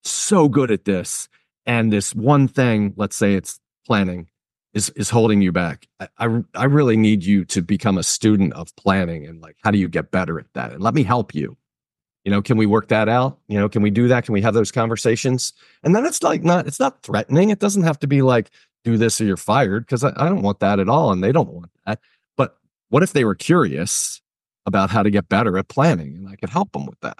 so good at this, and this one thing, let's say it's planning, is holding you back. I really need you to become a student of planning, and like, how do you get better at that? And let me help you. Can we work that out? Can we do that? Can we have those conversations? And then it's not threatening. It doesn't have to be like, do this or you're fired, because I don't want that at all. And they don't want that. But what if they were curious about how to get better at planning, and I could help them with that?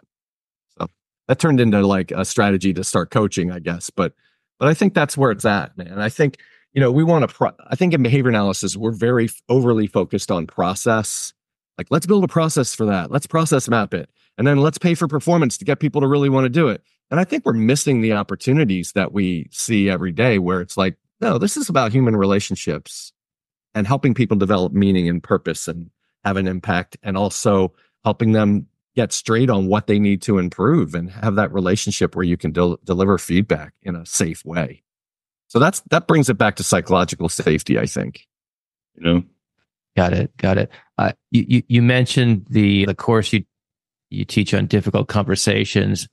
So that turned into like a strategy to start coaching, I guess. But I think that's where it's at, man. I think, we want to, I think in behavior analysis, we're very overly focused on process. Like, let's build a process for that. Let's process map it. And then let's pay for performance to get people to really want to do it. And I think we're missing the opportunities that we see every day, where it's like, no, this is about human relationships and helping people develop meaning and purpose and have an impact, and also helping them get straight on what they need to improve and have that relationship where you can deliver feedback in a safe way. So that brings it back to psychological safety, I think. Got it. You mentioned the course you teach on difficult conversations.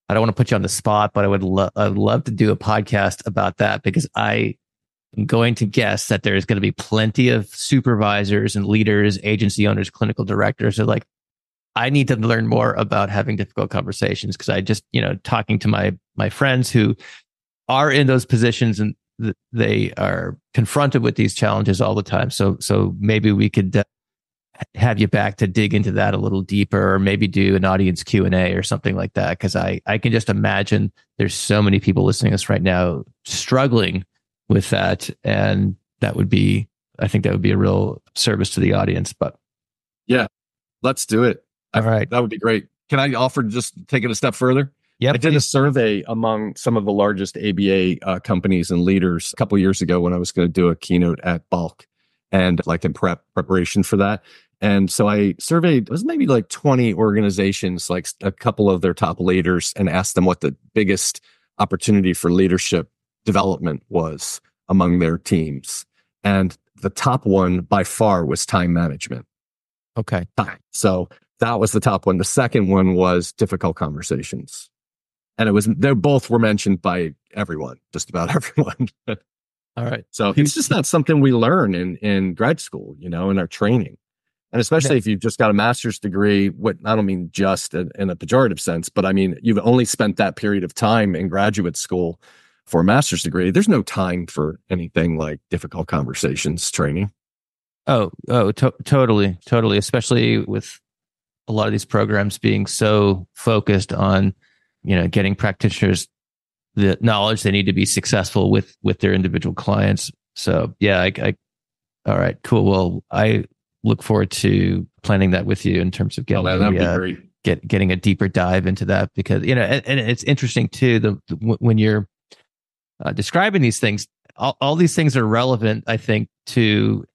I don't want to put you on the spot, but I'd love to do a podcast about that, because I am going to guess that there's going to be plenty of supervisors and leaders, agency owners, clinical directors who are like, I need to learn more about having difficult conversations, because I just, talking to my friends who are in those positions, and they are confronted with these challenges all the time. So maybe we could have you back to dig into that a little deeper, or maybe do an audience Q&A or something like that. Because I can just imagine there's so many people listening to us right now struggling with that. And I think that would be a real service to the audience. But yeah, let's do it. All right. That would be great. Can I offer to just take it a step further? Yeah, I did a survey among some of the largest ABA companies and leaders a couple of years ago when I was going to do a keynote at Bulk, and like in preparation for that. And so I surveyed, it was maybe like 20 organizations, like a couple of their top leaders, and asked them what the biggest opportunity for leadership development was among their teams. And the top one by far was time management. Okay. So that was the top one. The second one was difficult conversations. And they both were mentioned by everyone, just about everyone. All right. So it's just not something we learn in grad school, in our training. And especially if you've just got a master's degree, I don't mean just in a pejorative sense, but I mean, you've only spent that period of time in graduate school for a master's degree. There's no time for anything like difficult conversations training. Totally. Especially with a lot of these programs being so focused on, getting practitioners the knowledge they need to be successful with their individual clients. So yeah, all right, cool. Well, I look forward to planning that with you in terms of getting that'd be great. Getting a deeper dive into that, because and it's interesting too. When you're describing these things, all these things are relevant, I think, to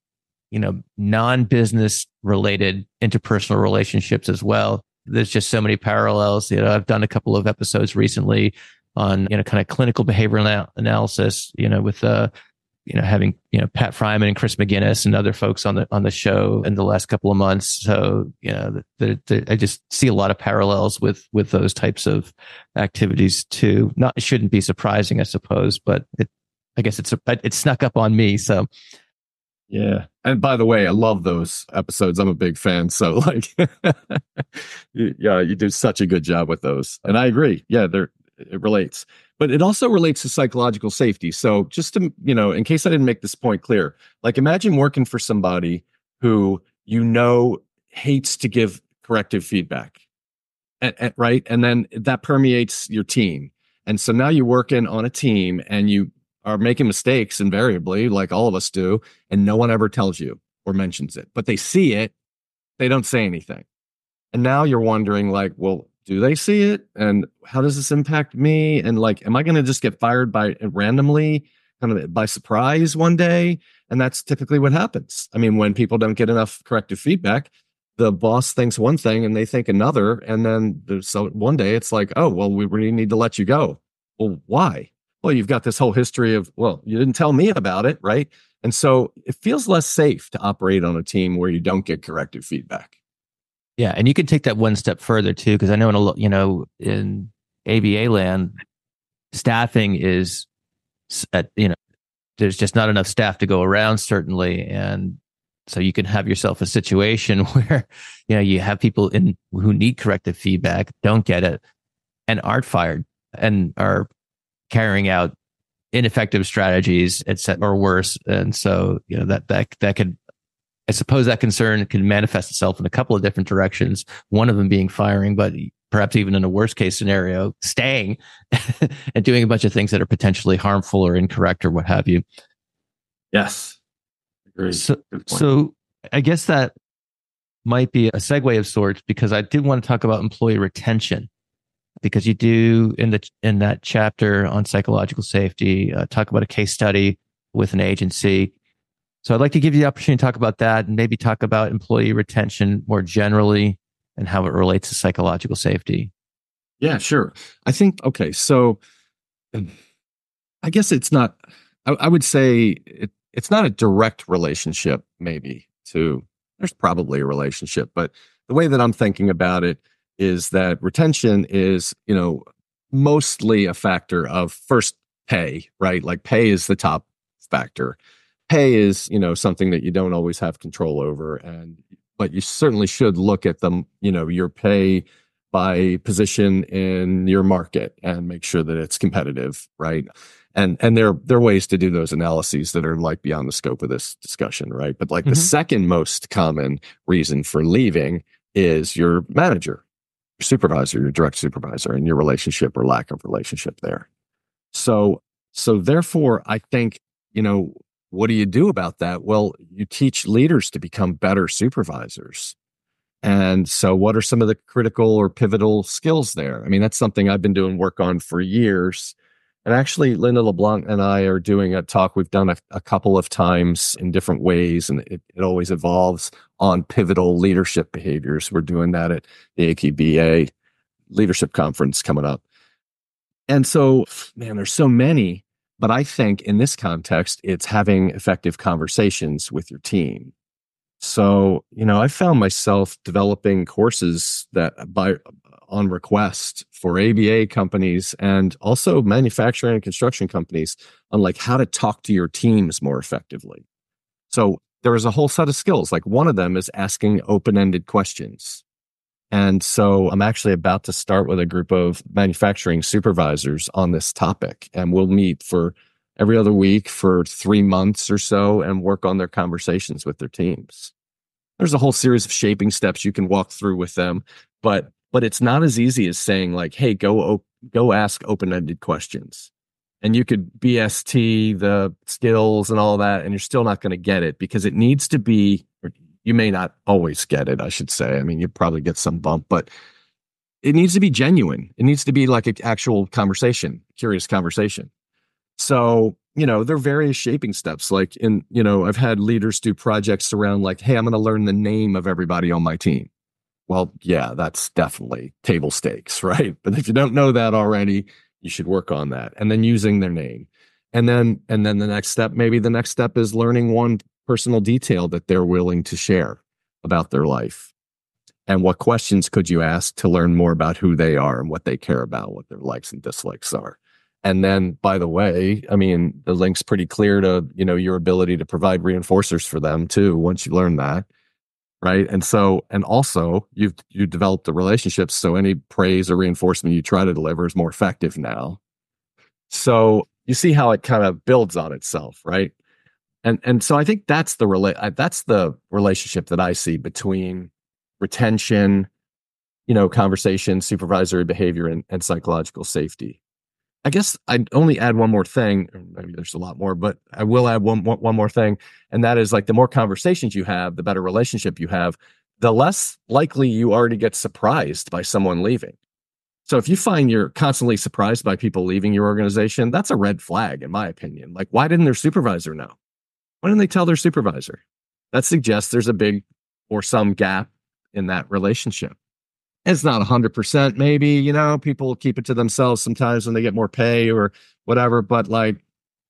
non-business related interpersonal relationships as well. There's just so many parallels. I've done a couple of episodes recently on kind of clinical behavioral analysis. With having Pat Fryman and Chris McGinnis and other folks on the show in the last couple of months. So I just see a lot of parallels with those types of activities too. It shouldn't be surprising, I suppose, but I guess it snuck up on me. So yeah. And by the way, I love those episodes. I'm a big fan. So you do such a good job with those. And I agree. Yeah, it relates. But it also relates to psychological safety. So just to, in case I didn't make this point clear, like imagine working for somebody who hates to give corrective feedback. Right? And then that permeates your team. And so now you're working on a team and you are making mistakes invariably, like all of us do, and no one ever tells you or mentions it. But they see it, they don't say anything. And now you're wondering like, well, do they see it? And how does this impact me? And like, am I going to just get fired by randomly, kind of by surprise one day? And that's typically what happens. I mean, when people don't get enough corrective feedback, the boss thinks one thing and they think another. And then so one day it's like, oh, well, we really need to let you go. Well, why? Well, you've got this whole history of, well, you didn't tell me about it, right? And so it feels less safe to operate on a team where you don't get corrective feedback. Yeah, and you can take that one step further too, because I know in ABA land, staffing is there's just not enough staff to go around, certainly, and so you can have yourself a situation where you have people who need corrective feedback, don't get it, and aren't fired, and are carrying out ineffective strategies, or worse, and so that could. I suppose that concern can manifest itself in a couple of different directions. One of them being firing, but perhaps even in a worst case scenario, staying and doing a bunch of things that are potentially harmful or incorrect or what have you. Yes. Agreed. So I guess that might be a segue of sorts, because I did want to talk about employee retention, because you do in that chapter on psychological safety, talk about a case study with an agency. So I'd like to give you the opportunity to talk about that and maybe talk about employee retention more generally and how it relates to psychological safety. Yeah, sure. I think, okay, so I guess it's not, I would say it's not a direct relationship, maybe, there's probably a relationship, but the way that I'm thinking about it is that retention is, mostly a factor of first pay, right? Like pay is the top factor. Pay is, something that you don't always have control over, but you certainly should look at your pay by position in your market and make sure that it's competitive, right? And there are ways to do those analyses that are like beyond the scope of this discussion, right? But like the second most common reason for leaving is your manager, your supervisor, your direct supervisor, and your relationship or lack of relationship there. So therefore, I think, what do you do about that? Well, you teach leaders to become better supervisors. And so what are some of the critical or pivotal skills there? I mean, that's something I've been doing work on for years. And actually, Linda LeBlanc and I are doing a talk we've done a couple of times in different ways, and it always evolves on pivotal leadership behaviors. We're doing that at the AKBA Leadership Conference coming up. And so, man, there's so many. But I think in this context, it's having effective conversations with your team. So, I found myself developing courses that on request for ABA companies and also manufacturing and construction companies on like how to talk to your teams more effectively. So there is a whole set of skills. Like one of them is asking open-ended questions. And so I'm actually about to start with a group of manufacturing supervisors on this topic. And we'll meet for every other week for 3 months or so and work on their conversations with their teams. There's a whole series of shaping steps you can walk through with them, but it's not as easy as saying like, hey, go ask open-ended questions. And you could BST the skills and all that, and you're still not going to get it because it needs to be, you may not always get it, I should say. I mean, you probably get some bump, but it needs to be genuine. It needs to be like an actual conversation, curious conversation. So, there are various shaping steps. Like I've had leaders do projects around like, hey, I'm going to learn the name of everybody on my team. Well, yeah, that's definitely table stakes, right? But if you don't know that already, you should work on that. And then using their name. And then the next step is learning one personal detail that they're willing to share about their life. And what questions could you ask to learn more about who they are and what they care about, what their likes and dislikes are. And then, by the way, I mean, the link's pretty clear to, your ability to provide reinforcers for them too, once you learn that. Right. And also you've developed the relationships. So any praise or reinforcement you try to deliver is more effective now. So you see how it kind of builds on itself. Right. And so I think that's the relationship that I see between retention, conversation, supervisory behavior, and psychological safety. I guess I'd only add one more thing. Maybe there's a lot more, but I will add one more thing. And that is like the more conversations you have, the better relationship you have, the less likely you are to get surprised by someone leaving. So if you find you're constantly surprised by people leaving your organization, that's a red flag, in my opinion. Like, why didn't their supervisor know? Why didn't they tell their supervisor? That suggests there's a big or some gap in that relationship. It's not 100%, maybe, people keep it to themselves sometimes when they get more pay or whatever. But like,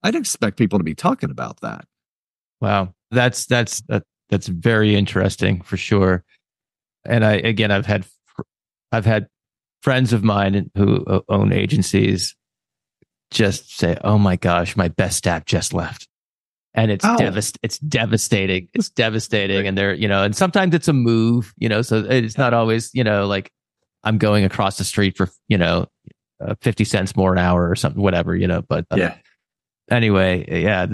I'd expect people to be talking about that. Wow. That's very interesting for sure. And I've had friends of mine who own agencies just say, "Oh my gosh, my best staff just left." And it's devastating. It's devastating. And they're, and sometimes it's a move, so it's not always, like I'm going across the street for, 50 cents more an hour or something, whatever, but anyway, yeah,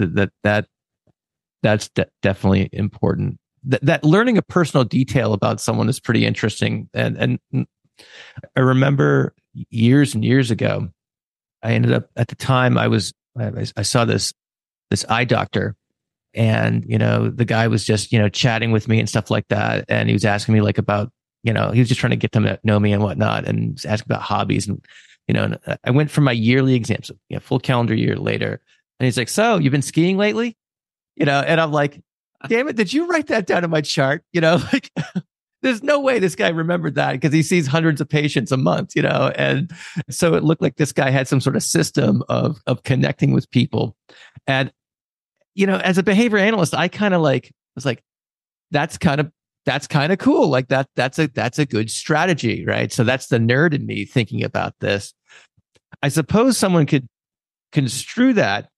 that's definitely important. That learning a personal detail about someone is pretty interesting. And I remember years and years ago, I ended up at the time I saw this eye doctor, and the guy was just chatting with me and stuff like that, and he was asking me like about he was just trying to get to know me and whatnot, and was asking about hobbies, and and I went for my yearly exams, full calendar year later, and he's like, "So you've been skiing lately?" And I'm like, "Damn it, did you write that down in my chart?" Like. There's no way this guy remembered that, because he sees hundreds of patients a month, and so it looked like this guy had some sort of system of connecting with people. And, as a behavior analyst, I kind of was like, that's kind of cool. Like that's a good strategy, right? So that's the nerd in me thinking about this. I suppose someone could construe that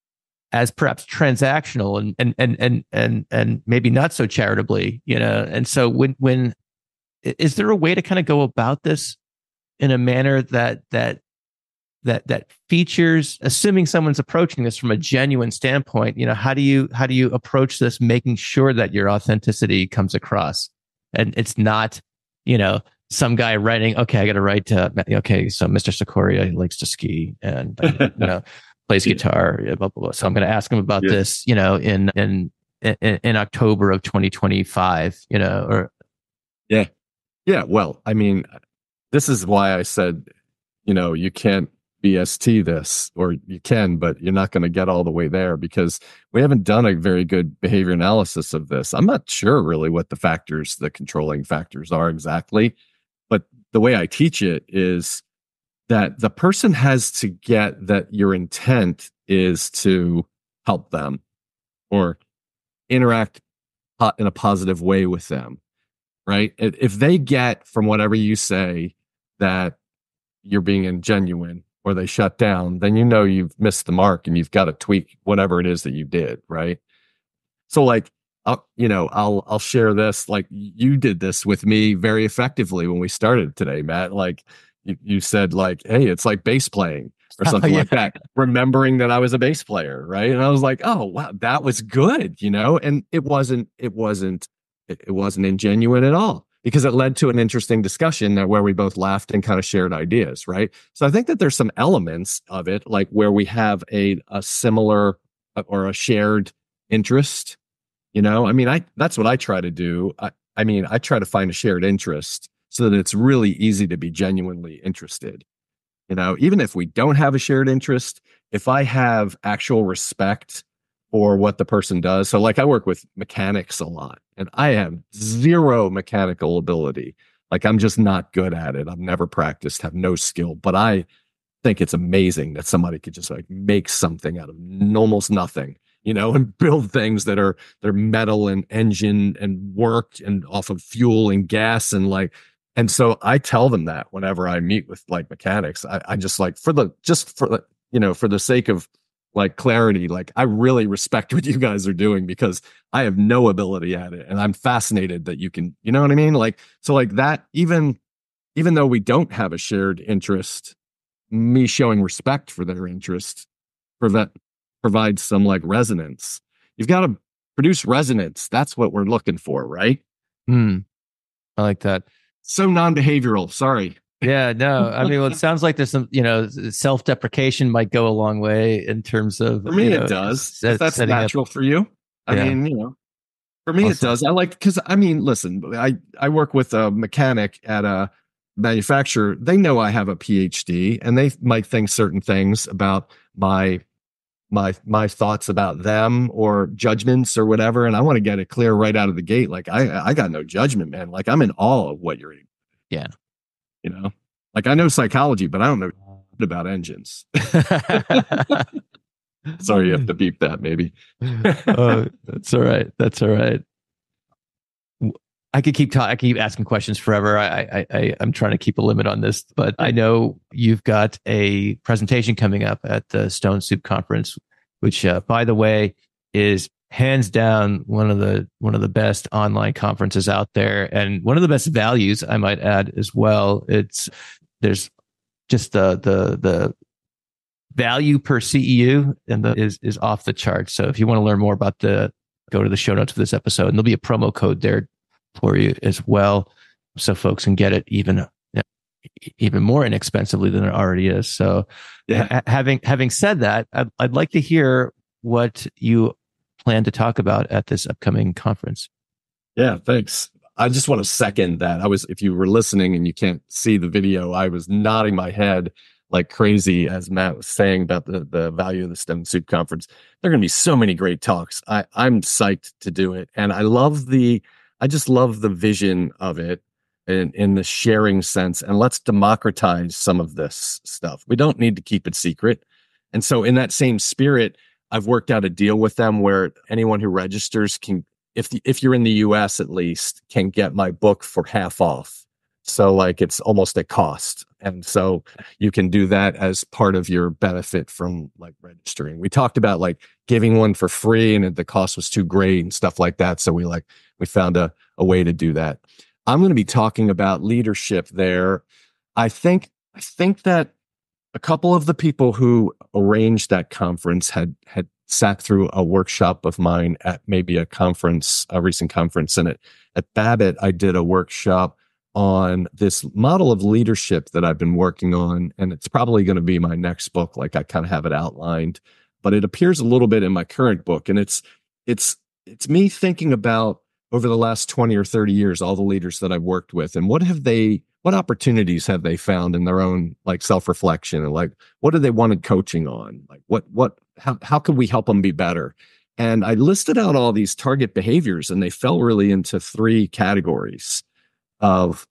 as perhaps transactional and maybe not so charitably, and so when is there a way to kind of go about this in a manner that features, assuming someone's approaching this from a genuine standpoint, how do you approach this, making sure that your authenticity comes across, and it's not, some guy writing, okay, I got to write to, okay, so Mr. Sikoria likes to ski and plays guitar, blah, blah, blah. So I'm going to ask him about this, in October of 2025, or Yeah, well, I mean, this is why I said, you can't BST this, or you can, but you're not going to get all the way there, because we haven't done a very good behavior analysis of this. I'm not sure really what the controlling factors are exactly, but the way I teach it is that the person has to get that your intent is to help them or interact in a positive way with them. Right? If they get from whatever you say that you're being ingenuine, or they shut down, then you've missed the mark, and you've got to tweak whatever it is that you did. Right? So like, I'll share this. Like, you did this with me very effectively when we started today, Matt. Like you said, like, hey, it's like bass playing or something like that. Remembering that I was a bass player, right? And I was like, oh wow, that was good, and it wasn't ingenuine at all, because it led to an interesting discussion where we both laughed and kind of shared ideas, right? So I think that there's some elements of it, like where we have a similar or a shared interest. I mean, that's what I try to do. I try to find a shared interest so that it's really easy to be genuinely interested. Even if we don't have a shared interest, if I have actual respect for what the person does. So like, I work with mechanics a lot, and I have zero mechanical ability. Like, I'm just not good at it. I've never practiced, have no skill, but I think it's amazing that somebody could just like make something out of almost nothing, and build things they're metal and engine and work and off of fuel and gas and so I tell them that whenever I meet with like mechanics, I just like for the sake of like clarity, like I really respect what you guys are doing, because I have no ability at it, and I'm fascinated that you can, you know what I mean? Like, so like that, even though we don't have a shared interest, me showing respect for their interest provides some like resonance. You've got to produce resonance. That's what we're looking for, right? I like that. So non-behavioral. Sorry. Yeah, no. I mean, well, it sounds like there's some, self-deprecation might go a long way in terms of. For me, it does. If that's natural for you. I mean, For me, Awesome. it does. I like, because I mean, listen, I work with a mechanic at a manufacturer. They know I have a PhD, and they might think certain things about my thoughts about them or judgments or whatever. And I want to get it clear right out of the gate. Like I got no judgment, man. Like I'm in awe of what you're eating. Yeah. You know, like I know psychology, but I don't know about engines. Sorry, you have to beep that maybe. That's all right. That's all right. I could keep I keep asking questions forever. I'm trying to keep a limit on this, but I know you've got a presentation coming up at the Stone Soup Conference, which, by the way, is hands down one of the best online conferences out there, and one of the best values, I might add, as well. There's just the value per CEU and is off the charts. So if you want to learn more about go to the show notes for this episode, and there'll be a promo code there for you as well, so folks can get it even more inexpensively than it already is. So, yeah. Having said that, I'd like to hear what you plan to talk about at this upcoming conference. Yeah, thanks. I just want to second that. If you were listening and you can't see the video, I was nodding my head like crazy as Matt was saying about the value of the Stone Soup Conference. There are going to be so many great talks. I'm psyched to do it, and I just love the vision of it in the sharing sense. And let's democratize some of this stuff. We don't need to keep it secret. And so in that same spirit, I've worked out a deal with them where anyone who registers can, if you're in the US at least, can get my book for half off. So like it's almost at cost. And so you can do that as part of your benefit from like registering. We talked about like giving one for free and the cost was too great and stuff like that. So we found a way to do that. I'm going to be talking about leadership there. I think that a couple of the people who arranged that conference had sat through a workshop of mine at maybe a recent conference. And at Babbitt, I did a workshop on this model of leadership that I've been working on. And it's probably going to be my next book. Like I kind of have it outlined, but it appears a little bit in my current book. And it's me thinking about over the last 20 or 30 years, all the leaders that I've worked with, and what opportunities have they found in their own like self-reflection, and like, what do they wanted coaching on? Like how could we help them be better? And I listed out all these target behaviors, and they fell really into three categories of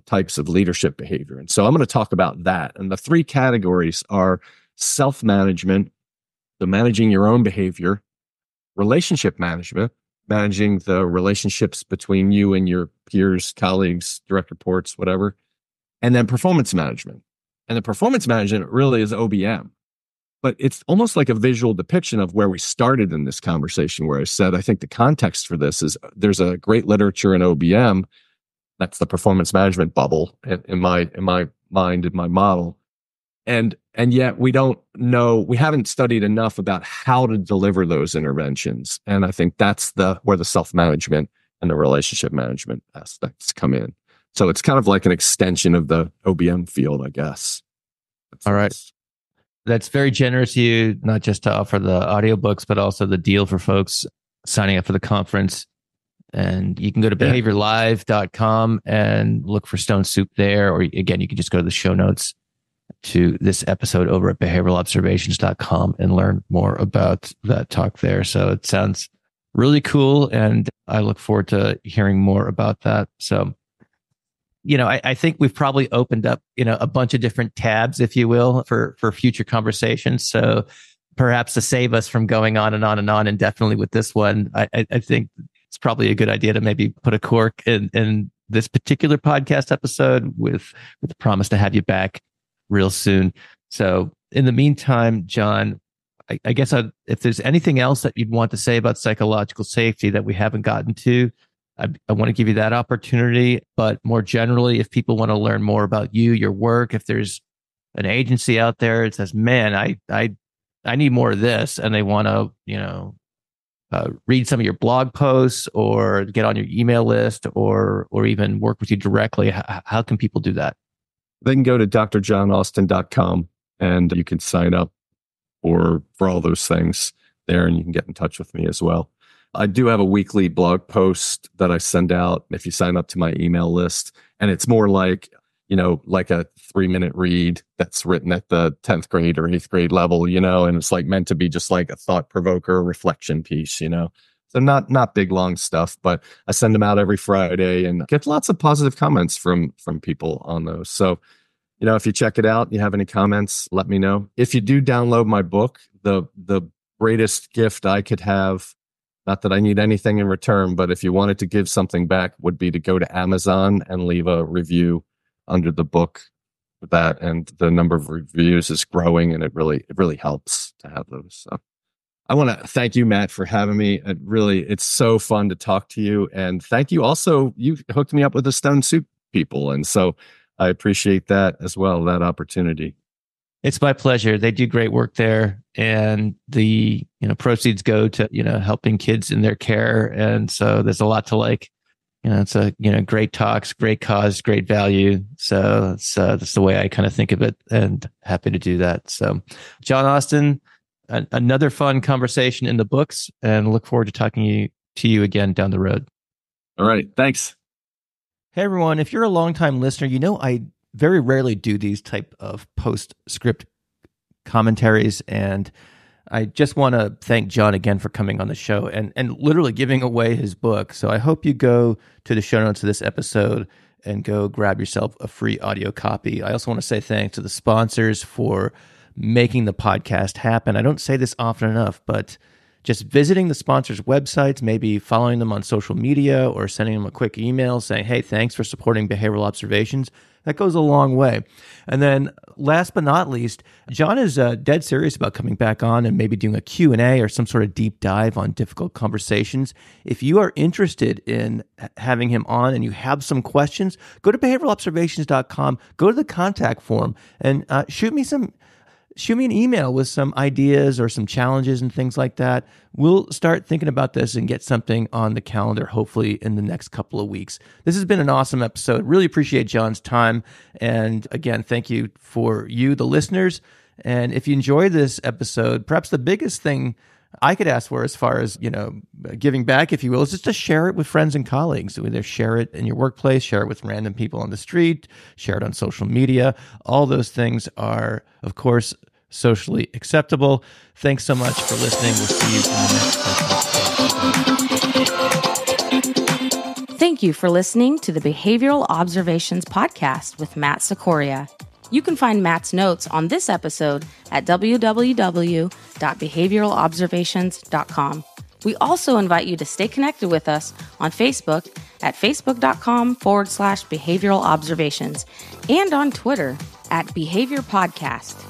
types of leadership behavior. And so I'm going to talk about that. And the three categories are self-management, so managing your own behavior; relationship management, managing the relationships between you and your peers, colleagues, direct reports, whatever; and then performance management. And the performance management really is OBM. But it's almost like a visual depiction of where we started in this conversation, where I said, I think the context for this is there's a great literature in OBM. That's the performance management bubble in my mind, in my model. And yet we haven't studied enough about how to deliver those interventions. And I think that's where the self-management and the relationship management aspects come in. So it's kind of like an extension of the OBM field, I guess. All right. That's very generous of you, not just to offer the audiobooks, but also the deal for folks signing up for the conference. And you can go to behaviorlive.com and look for Stone Soup there. Or again, you can just go to the show notes to this episode over at behavioralobservations.com and learn more about that talk there. So it sounds really cool, and I look forward to hearing more about that. So, I think we've probably opened up, a bunch of different tabs, if you will, for future conversations. So perhaps to save us from going on and on and on indefinitely with this one, I think it's probably a good idea to maybe put a cork in this particular podcast episode with the promise to have you back real soon. So in the meantime, John, I guess if there's anything else that you'd want to say about psychological safety that we haven't gotten to, I want to give you that opportunity. But more generally, if people want to learn more about you, your work, if there's an agency out there that says, man, I need more of this, and they want to, read some of your blog posts or get on your email list or even work with you directly, how can people do that? They can go to drjohnaustin.com and you can sign up for all those things there, and you can get in touch with me as well. I do have a weekly blog post that I send out if you sign up to my email list. And it's more like, like a 3-minute read that's written at the 10th grade or 8th grade level, and it's like meant to be just like a thought provoker reflection piece, So not big, long stuff, but I send them out every Friday and get lots of positive comments from people on those. So, if you check it out, you have any comments, let me know. If you do download my book, the greatest gift I could have, not that I need anything in return, but if you wanted to give something back, would be to go to Amazon and leave a review under the book with that. And the number of reviews is growing, and it really helps to have those. So I want to thank you, Matt, for having me. It's so fun to talk to you. And thank you also. You hooked me up with the Stone Soup people. And so I appreciate that as well, that opportunity. It's my pleasure. They do great work there, and the proceeds go to helping kids in their care, and so there's a lot to like. It's a great talks, great cause, great value. So that's the way I kind of think of it, and happy to do that. So, John Austin, another fun conversation in the books, and look forward to talking to you again down the road. All right, thanks. Hey everyone, if you're a longtime listener, I very rarely do these type of postscript commentaries, and I just want to thank John again for coming on the show and literally giving away his book. So I hope you go to the show notes of this episode and go grab yourself a free audio copy. I also want to say thanks to the sponsors for making the podcast happen. I don't say this often enough, but just visiting the sponsors' websites, maybe following them on social media or sending them a quick email saying, hey, thanks for supporting Behavioral Observations. That goes a long way. And then last but not least, John is dead serious about coming back on and maybe doing a Q&A or some sort of deep dive on difficult conversations. If you are interested in having him on and you have some questions, go to behavioralobservations.com, go to the contact form, and shoot me an email with some ideas or some challenges and things like that. We'll start thinking about this and get something on the calendar, hopefully in the next couple of weeks. This has been an awesome episode. Really appreciate John's time. And again, thank you for you, the listeners. And if you enjoy this episode, perhaps the biggest thing I could ask for as far as, giving back, if you will, is just to share it with friends and colleagues. Either share it in your workplace, share it with random people on the street, share it on social media. All those things are, of course, socially acceptable. Thanks so much for listening. We'll see you in the next episode. Thank you for listening to the Behavioral Observations podcast with Matt Sikoria. You can find Matt's notes on this episode at www.behavioralobservations.com. We also invite you to stay connected with us on Facebook at facebook.com/behavioral observations and on Twitter at Behavior Podcast.